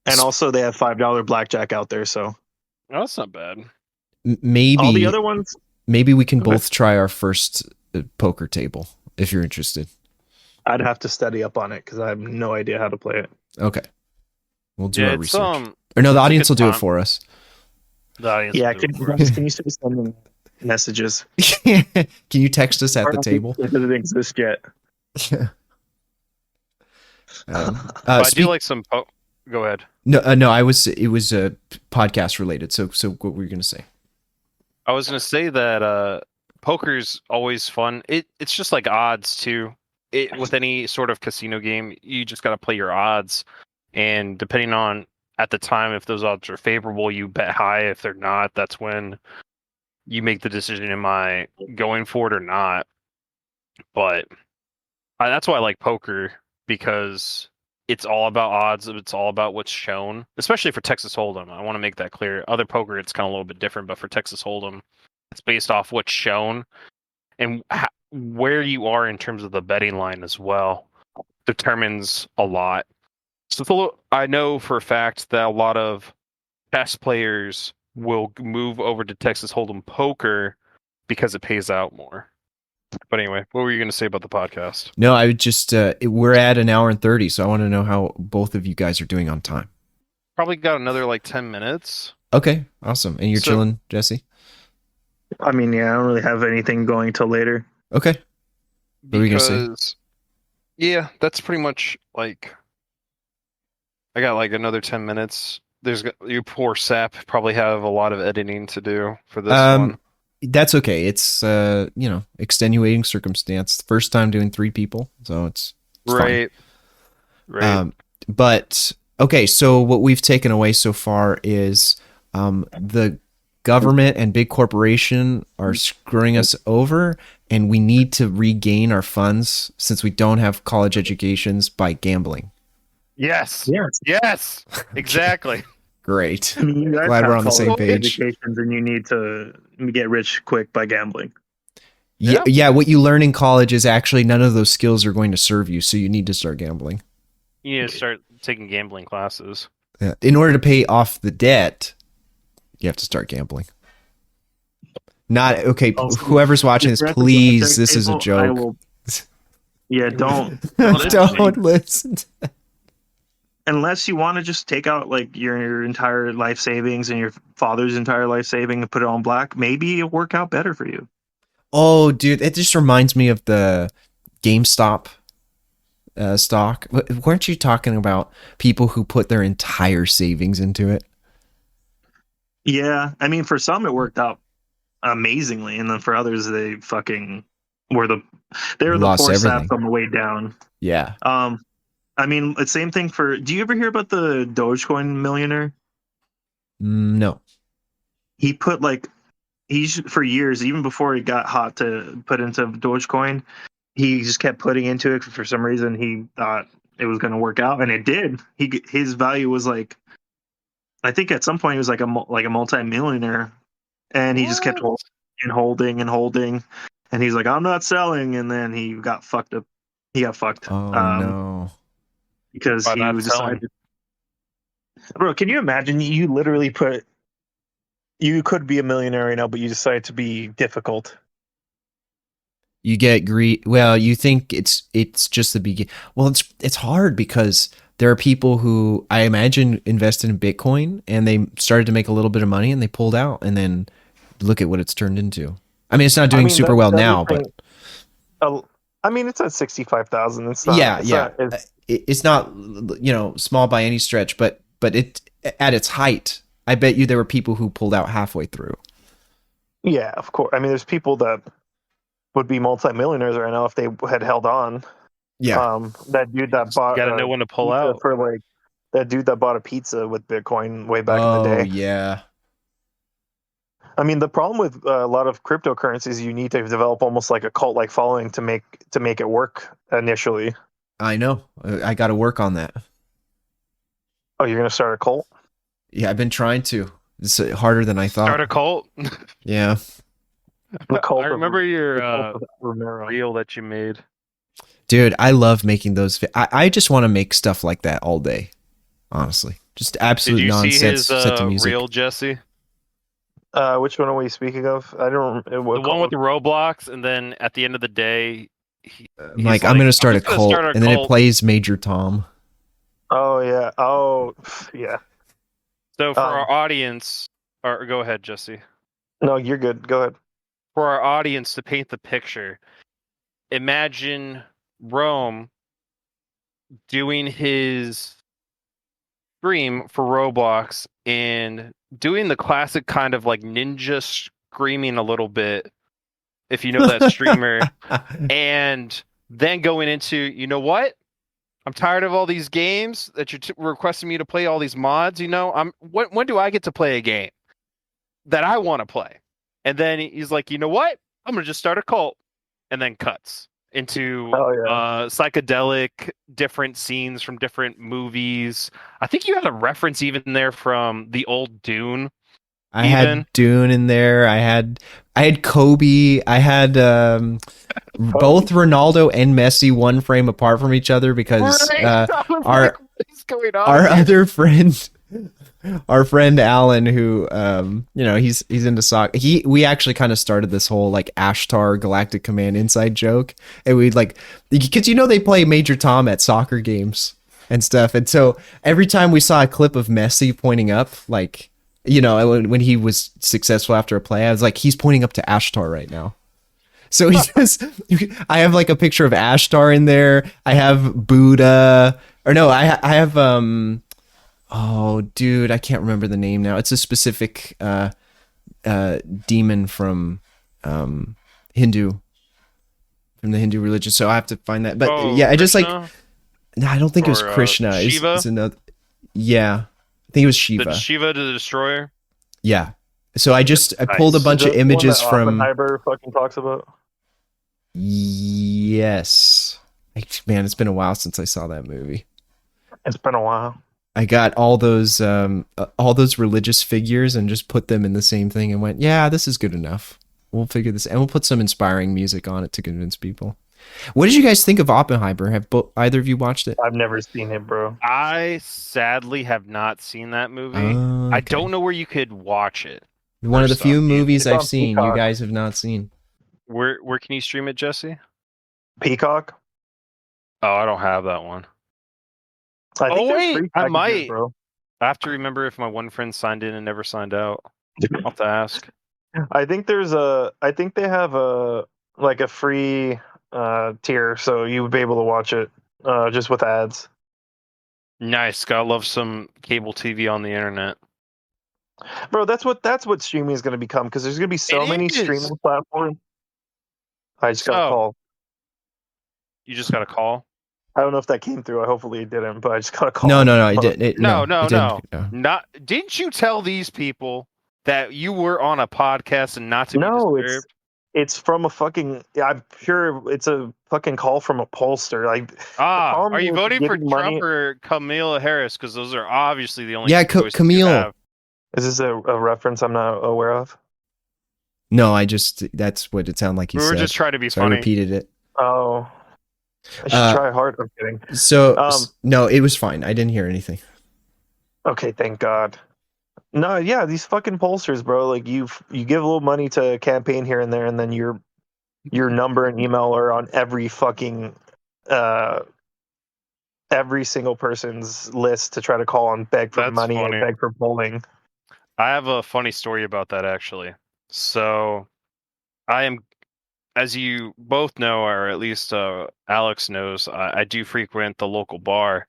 And also, they have $5 blackjack out there, so
that's not bad.
Maybe
all the other ones.
Maybe we can both try our first poker table if you're interested.
I'd have to study up on it because I have no idea how to play it.
Okay, we'll do our research.
Or
no, the audience will do it for us.
The audience.
Yeah, can you start sending messages?
Can you text us at the table?
It doesn't exist yet.
I do like some. Go ahead.
No. It was podcast related. So what were you gonna say?
I was gonna say that poker's always fun. It's just like odds too. With any sort of casino game, you just got to play your odds, and depending on at the time, if those odds are favorable, you bet high. If they're not, that's when you make the decision: am I going for it or not? But that's why I like poker, because it's all about odds. It's all about what's shown, especially for Texas Hold'em. I want to make that clear. Other poker, it's kind of a little bit different, but for Texas Hold'em, it's based off what's shown. And where you are in terms of the betting line as well determines a lot. So I know for a fact that a lot of chess players will move over to Texas Hold'em poker because it pays out more. But anyway, what were you going to say about the podcast?
No, I would just we're at an hour and 30, so I want to know how both of you guys are doing on time.
Probably got another like 10 minutes.
Okay, awesome. And you're chilling, Jesse?
I mean, yeah, I don't really have anything going till later.
Okay. What were you gonna say?
Yeah, that's pretty much like I got like another 10 minutes. There's you poor sap probably have a lot of editing to do for this one.
That's okay. It's extenuating circumstance. First time doing 3 people, so it's
right.
Fine. Right. But okay, so what we've taken away so far is the government and big corporation are screwing us over, and we need to regain our funds since we don't have college educations by gambling.
Yes. Exactly.
Great.
I mean,
Glad we're on the same page.
Educations and you need to get rich quick by gambling.
Yeah, what you learn in college is actually none of those skills are going to serve you, so you need to start gambling.
You need to start taking gambling classes.
Yeah. In order to pay off the debt, you have to start gambling. Not okay. Whoever's watching this, please. This is a joke.
Don't
don't listen.
Unless you want to just take out like your entire life savings and your father's entire life saving and put it on black, maybe it'll work out better for you.
Oh, dude, it just reminds me of the GameStop stock. Weren't you talking about people who put their entire savings into it?
Yeah, I mean, for some it worked out amazingly, and then for others they fucking were the poor saps on the way down.
Yeah.
I mean, the same thing for. Do you ever hear about the Dogecoin millionaire?
No.
He put for years, even before it got hot to put into Dogecoin, he just kept putting into it for some reason. He thought it was going to work out, and it did. His value was like, I think at some point he was like a multi-millionaire, and he just kept holding, and he's like, I'm not selling, and then he got fucked up. He got fucked.
Oh no.
Because he decided. Bro, can you imagine? You literally you could be a millionaire right now, but you decide to be difficult.
You get greed. Well, you think it's just the beginning. Well, it's hard because there are people who I imagine invested in Bitcoin and they started to make a little bit of money and they pulled out, and then look at what it's turned into. I mean, it's not doing super well now, but
I mean, it's at 65,000. It's not.
It's not small by any stretch, but it at its height, I bet you there were people who pulled out halfway through.
Yeah, of course. I mean, there's people that would be multimillionaires right now if they had held on.
Yeah.
That dude that bought.
You gotta know when to pull out.
For that dude that bought a pizza with Bitcoin way back in the day.
Oh yeah.
I mean, the problem with a lot of cryptocurrencies, you need to develop almost like a cult-like following to make it work initially.
I know. I got to work on that.
Oh, you're gonna start a cult?
Yeah, I've been trying to. It's harder than I thought.
Start a cult?
Yeah.
I remember your reel that you made.
Dude, I love making those. I just want to make stuff like that all day. Honestly, just absolute nonsense.
Did you see his reel, Jesse?
Which one are we speaking of? I don't.
The one with the Roblox, and then at the end of the day,
I'm going to start a cult, and then it plays Major Tom.
Oh yeah. Oh yeah.
So for our audience, or go ahead, Jesse.
No, you're good. Go ahead.
For our audience to paint the picture, imagine Rome doing his stream for Roblox and doing the classic kind of like ninja screaming a little bit, if you know that streamer, and then going into, you know what? I'm tired of all these games that you're requesting me to play, all these mods. When do I get to play a game that I want to play? And then he's like, you know what? I'm gonna just start a cult, and then cuts into psychedelic, different scenes from different movies. I think you had a reference even there from the old Dune
I had Dune in there. I had Kobe. I had both Ronaldo and Messi one frame apart from each other because our other friend, our friend Alan, who he's into soccer. We actually kind of started this whole like Ashtar Galactic Command inside joke, and we'd like because they play Major Tom at soccer games and stuff, and so every time we saw a clip of Messi pointing up, like when he was successful after a play, I was like, he's pointing up to Ashtar right now. So he says, I have like a picture of Ashtar in there. I have Buddha, or no, I have oh dude, I can't remember the name now. It's a specific demon from the Hindu religion. So I have to find that. But I just Krishna? Like, no, I don't think it was Krishna.
Shiva?
It's another. Yeah, I think it was Shiva.
Shiva the Destroyer.
Yeah. So I pulled a bunch of images from.
Oppenheimer fucking talks about.
Yes. Man, it's been a while since I saw that movie.
It's been a while.
I got all those religious figures and just put them in the same thing and went, yeah, this is good enough. We'll figure this, and we'll put some inspiring music on it to convince people. What did you guys think of Oppenheimer? Have either of you watched it?
I've never seen it, bro.
I sadly have not seen that movie.
Okay.
I don't know where you could watch it.
One of the few movies I've seen Peacock. You guys have not seen.
Where can you stream it, Jesse?
Peacock.
Oh, I don't have that one. I might. Bro. I have to remember if my one friend signed in and never signed out. I'll have to ask.
I think they have a free tier, so you would be able to watch it just with ads.
Nice. Gotta love some cable TV on the internet.
Bro, that's what streaming is going to become, because there's going to be so many streaming platforms. I just got a call.
You just got a call?
I don't know if that came through. Hopefully it didn't, but I just got a call.
No, it didn't. No.
Didn't you tell these people that you were on a podcast and not to be disturbed?
It's from a fucking. I'm sure it's a fucking call from a pollster. Like,
are you voting for Trump or Kamala Harris? Because those are obviously the only.
Yeah, Camille.
Is this a reference I'm not aware of?
No, that's what it sounded like you said.
We were just trying to be funny.
I repeated it.
Oh. I should try hard. I'm kidding.
So, no, it was fine. I didn't hear anything.
Okay, thank God. No, yeah, these fucking pollsters, bro. Like, you give a little money to a campaign here and there, and then your number and email are on every fucking every single person's list to try to call and beg for money and beg for polling.
I have a funny story about that, actually. So, I am, as you both know, or at least Alex knows, I do frequent the local bar,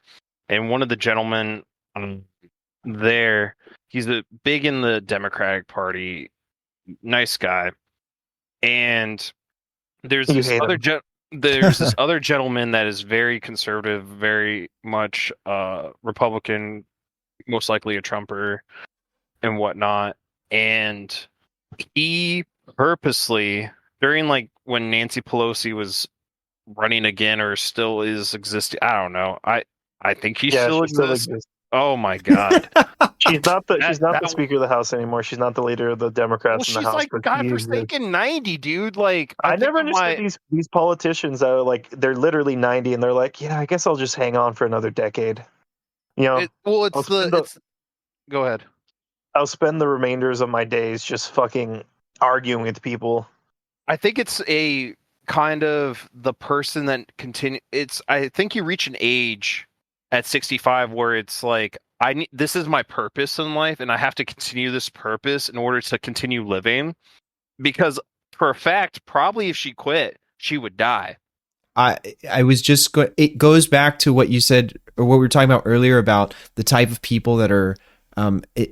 and one of the gentlemen there, he's big in the Democratic Party, nice guy, and there's this other gentleman that is very conservative, very much Republican, most likely a Trumper and whatnot, and he purposely, during like when Nancy Pelosi was running again or still is existing, I don't know. I think she still exists. Oh my God.
She's not the Speaker of the House anymore. She's not the leader of the Democrats in the House.
She's like godforsaken 90, dude. Like,
I never understood these politicians that are like, they're literally 90 and they're like, yeah, I guess I'll just hang on for another decade. You know,
go ahead.
I'll spend the remainders of my days just fucking arguing with people.
I think it's a kind of the person that I think you reach an age at 65 where it's like, this is my purpose in life, and I have to continue this purpose in order to continue living, because for a fact, probably if she quit, she would die.
I was just it goes back to what you said, or what we were talking about earlier, about the type of people that are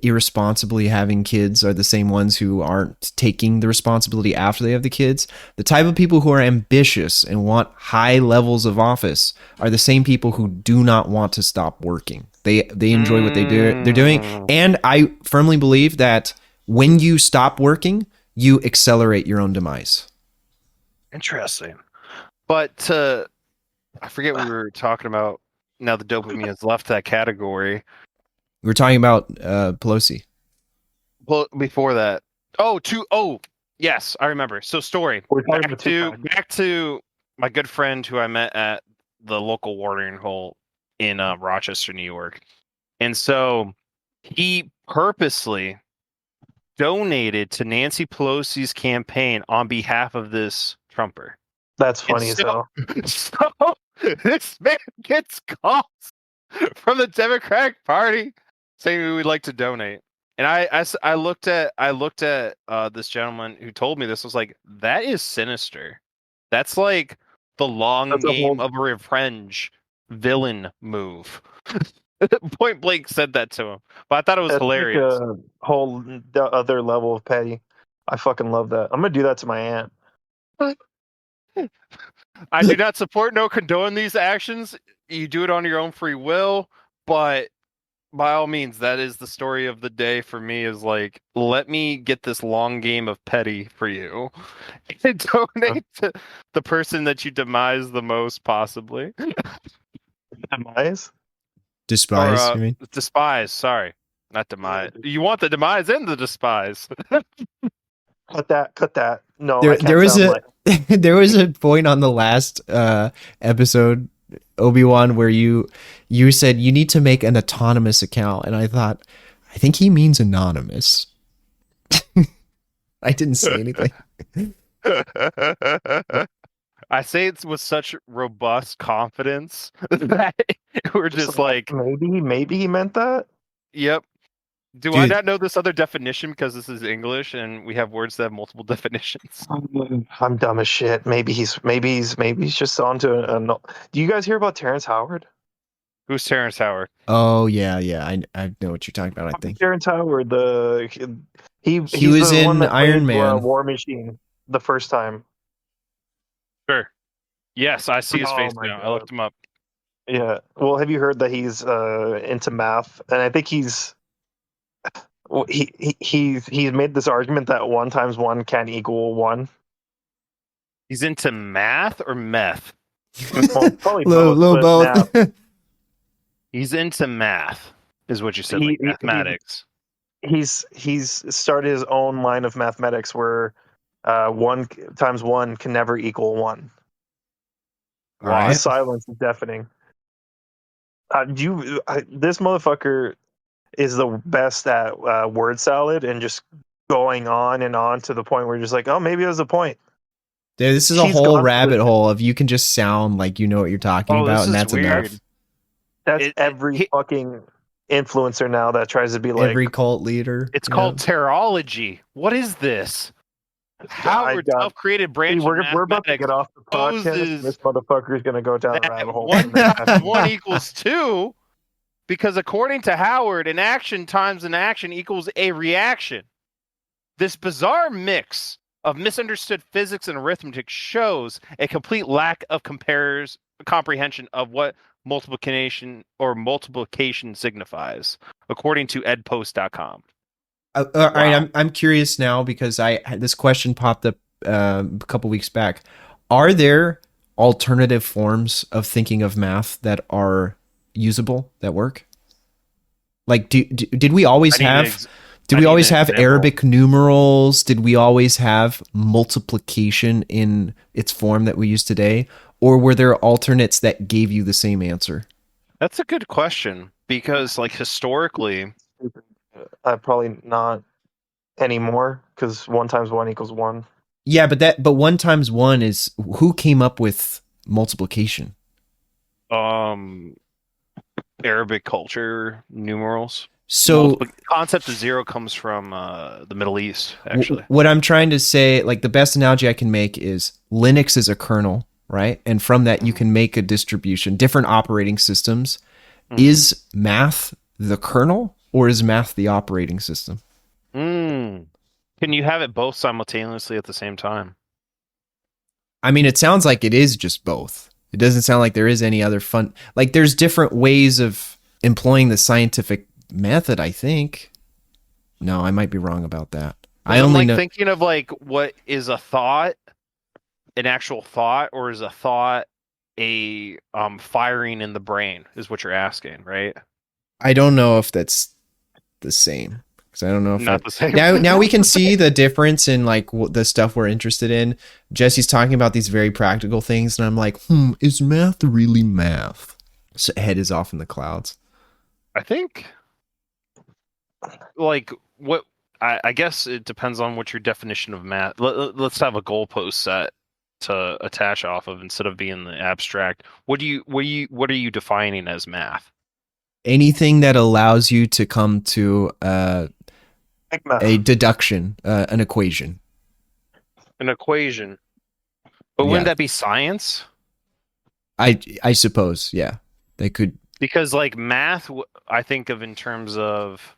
irresponsibly having kids are the same ones who aren't taking the responsibility after they have the kids. The type of people who are ambitious and want high levels of office are the same people who do not want to stop working. They enjoy what they're doing. And I firmly believe that when you stop working, you accelerate your own demise.
Interesting. But I forget what we were talking about. Now the dopamine has left that category.
We're talking about Pelosi.
Well, before that. Oh, yes, I remember. So story.
We're talking about two
Back to my good friend who I met at the local watering hole in Rochester, New York. And so he purposely donated to Nancy Pelosi's campaign on behalf of this Trumper.
That's funny as hell.
So this man gets calls from the Democratic Party saying we would like to donate. And I looked at this gentleman who told me this. Was like, that is sinister. That's like the long game of a revenge villain move. Point blank said that to him, but I thought it was hilarious.
Like a whole other level of petty. I fucking love that. I'm gonna do that to my aunt.
I do not support nor condone these actions. You do it on your own free will, but by all means, that is the story of the day for me. Is like, let me get this long game of petty for you, and donate to the person that you demise the most, possibly.
Demise?
Despise, you mean?
Despise, sorry. Not demise. You want the demise and the despise.
Cut that. No,
there was there was a point on the last episode, Obee Won, where you said you need to make an autonomous account, and I thought, I think he means anonymous. I didn't say anything.
I say it with such robust confidence that we're just like,
maybe he meant that.
Yep. Do I not know this other definition because this is English and we have words that have multiple definitions?
I'm dumb as shit. Maybe he's just onto a. Do you guys hear about Terrence Howard?
Who's Terrence Howard?
Oh yeah. I know what you're talking about. I think
Terrence Howard. He was
the
in
one that Iron Man,
War Machine, the first time.
Sure. Yes, I see his face now. I looked him up.
Yeah. Well, have you heard that he's into math? And I think he's made this argument that 1 × 1 can equal 1.
He's into math or meth?
Well, probably
both.
He's into math, is what you said. Like mathematics.
He's started his own line of mathematics where 1 × 1 can never equal 1.
Right.
The silence is deafening. This motherfucker is the best at word salad and just going on and on to the point where you're just like, oh, maybe there's a point.
Dude, this is a whole rabbit hole of you can just sound like you know what you're talking about, and that's
weird.
enough.
That's every fucking influencer now that tries to be like
every cult leader.
It's called terology. What is this? Howard self-created branch.
We're about to get off the podcast. This motherfucker is going to go down the rabbit hole.
1 × 1 equals 2, because according to Howard, an action times an action equals a reaction. This bizarre mix of misunderstood physics and arithmetic shows a complete lack of comprehension of what multiplication signifies, according to edpost.com.
All right, I'm curious now because this question popped up a couple weeks back. Are there alternative forms of thinking of math that are usable, that work? Like, did we always have? Did we always have Arabic numerals? Did we always have multiplication in its form that we use today? Or were there alternates that gave you the same answer?
That's a good question, because like historically,
probably not anymore, because 1 × 1 equals 1.
Yeah, but 1 × 1 is, who came up with multiplication?
Arabic culture numerals.
So
the concept of 0 comes from the Middle East, actually.
What I'm trying to say, like the best analogy I can make is Linux is a kernel, right? And from that you can make a distribution, different operating systems. Mm-hmm. Is math the kernel or is math the operating system?
Can you have it both simultaneously at the same time?
I mean, it sounds like it is just both. It doesn't sound like there is any other fun. Like there's different ways of employing the scientific method, I think. No, I might be wrong about that. I only know
thinking of like, what is a thought, an actual thought, or is a thought a firing in the brain, is what you're asking, right?
I don't know if that's the same. because I don't know if
Not the same.
now we can see the difference in like the stuff we're interested in. Jesse's talking about these very practical things, and I'm like, is math really math? So head is off in the clouds.
I think, like, what I guess it depends on what your definition of math. Let's have a goalpost set to attach off of instead of being the abstract. What are you defining as math?
Anything that allows you to come to a deduction, an equation.
An equation. But wouldn't that be science?
I suppose, yeah. They could.
Because like math, I think of in terms of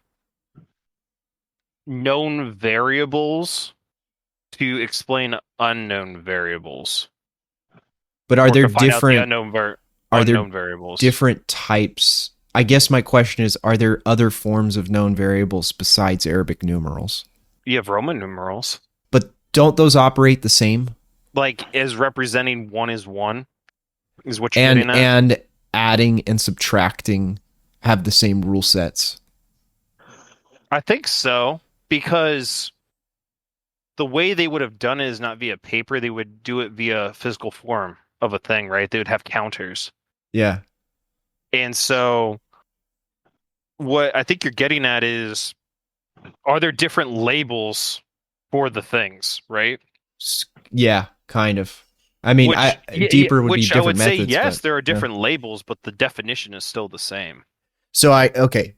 known variables to explain unknown variables.
But are there different
unknown variables?
Different types? I guess my question is, are there other forms of known variables besides Arabic numerals?
You have Roman numerals.
But don't those operate the same?
Like, as representing 1 is 1 is what you're getting at?
And adding and subtracting have the same rule sets.
I think so, because the way they would have done it is not via paper. They would do it via physical form of a thing, right? They would have counters.
Yeah.
And so what I think you're getting at is, are there different labels for the things, right?
Yeah, kind of. I mean, deeper would be different methods. I would say,
yes, there are different labels, but the definition is still the same.
So okay.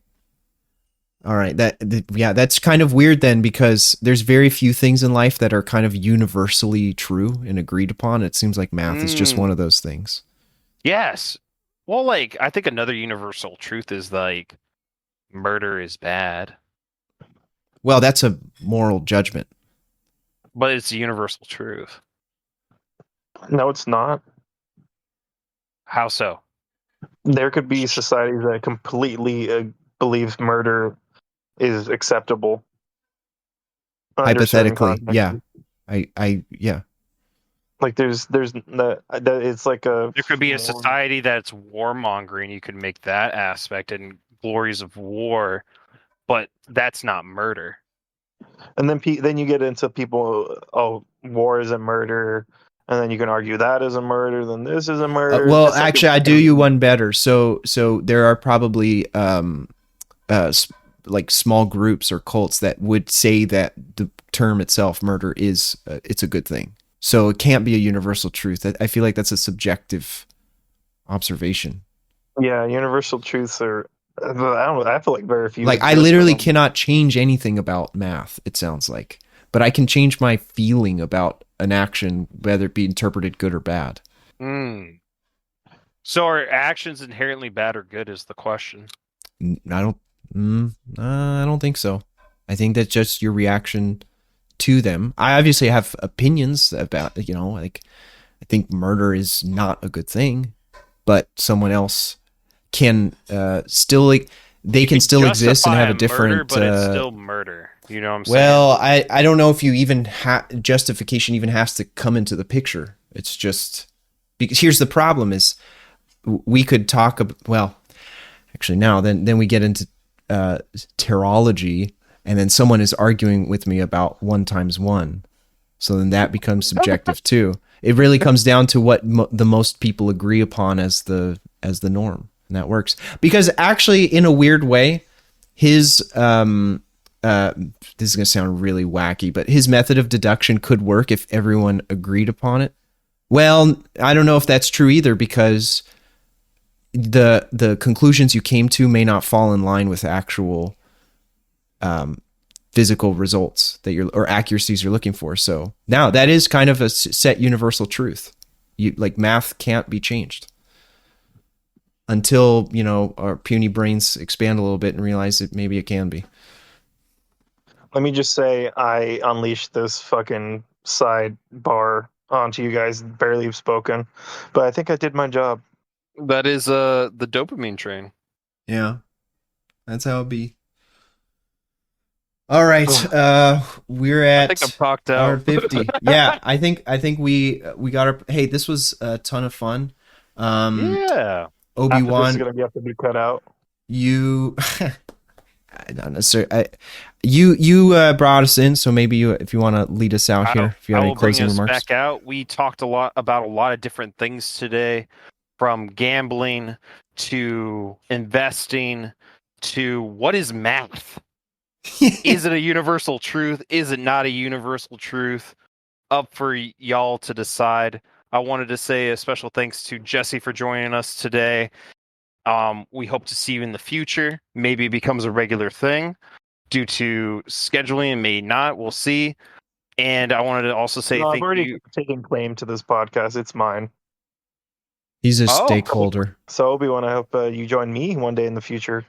All right. That's kind of weird then, because there's very few things in life that are kind of universally true and agreed upon. It seems like math is just one of those things.
Yes. Well, like, I think another universal truth is like murder is bad.
Well, that's a moral judgment.
But it's a universal truth.
No, it's not.
How so?
There could be societies that completely believe murder is acceptable.
Hypothetically, yeah. Yeah.
Like there's it's like a.
There could be a society that's warmongering. You could make that aspect and glories of war, but that's not murder.
And then you get into people. Oh, war isn't murder. And then you can argue that is a murder, then this is a murder.
Well, actually, I do you one better. So there are probably like small groups or cults that would say that the term itself, murder, is it's a good thing. So it can't be a universal truth. I feel like that's a subjective observation.
Yeah, universal truths are. I feel like very few.
Like I literally cannot change anything about math. It sounds like, but I can change my feeling about an action, whether it be interpreted good or bad.
So are actions inherently bad or good is the question.
I don't think so. I think that's just your reaction to them. I obviously have opinions about, like I think murder is not a good thing, but someone else can still they can still exist and have a different
murder, but it's still murder. You know what I'm saying?
Well, I don't know if you even justification even has to come into the picture. It's just because here's the problem is we could talk about, well, actually now then we get into terology, and then someone is arguing with me about 1 times 1. So then that becomes subjective too. It really comes down to what the most people agree upon as the norm, and that works. Because actually, in a weird way, his this is going to sound really wacky, but his method of deduction could work if everyone agreed upon it. Well, I don't know if that's true either, because the conclusions you came to may not fall in line with actual physical results or accuracies you're looking for. So now that is kind of a set universal truth. Like math can't be changed until, our puny brains expand a little bit and realize that maybe it can be.
Let me just say, I unleashed this fucking sidebar onto you guys. Barely have spoken, but I think I did my job.
That is the dopamine train.
Yeah, that's how it be. All right, we're at.
I think I'm talked out.
Hour 50. Yeah, I think we got our. Hey, this was a ton of fun.
Yeah.
Obee Won.
This is gonna have to be cut out.
You. Not necessarily. You brought us in, so maybe if you want to lead us out here, if you have
I
any
will bring
closing
us
remarks.
back out. We talked about a lot of different things today, from gambling to investing to what is math. Is it a universal truth? Is it not a universal truth? Up for y'all to decide. I wanted to say a special thanks to Jesse for joining us today. We hope to see you in the future. Maybe it becomes a regular thing due to scheduling, and may not. We'll see. And I wanted to also say
No, I've
thank
already
you.
taken claim to this podcast. It's mine.
He's a
Oh.
stakeholder.
So Obi Wan, I hope you join me one day in the future.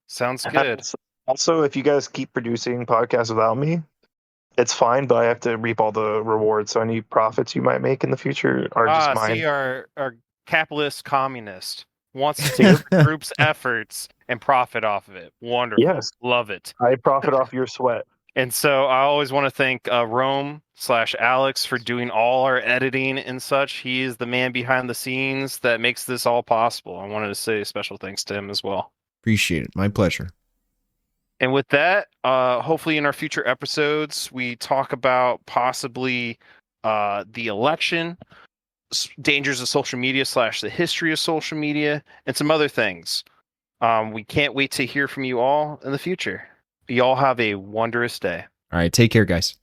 Sounds good.
Also, if you guys keep producing podcasts without me, it's fine, but I have to reap all the rewards. So any profits you might make in the future are just mine.
See, our capitalist communist wants to take the group's efforts and profit off of it. Wonderful.
Yes.
Love it.
I profit off your sweat.
And so I always want to thank Rome/Alex for doing all our editing and such. He is the man behind the scenes that makes this all possible. I wanted to say a special thanks to him as well.
Appreciate it. My pleasure.
And with that, hopefully in our future episodes, we talk about possibly the election, dangers of social media / the history of social media, and some other things. We can't wait to hear from you all in the future. Y'all have a wondrous day.
All right. Take care, guys.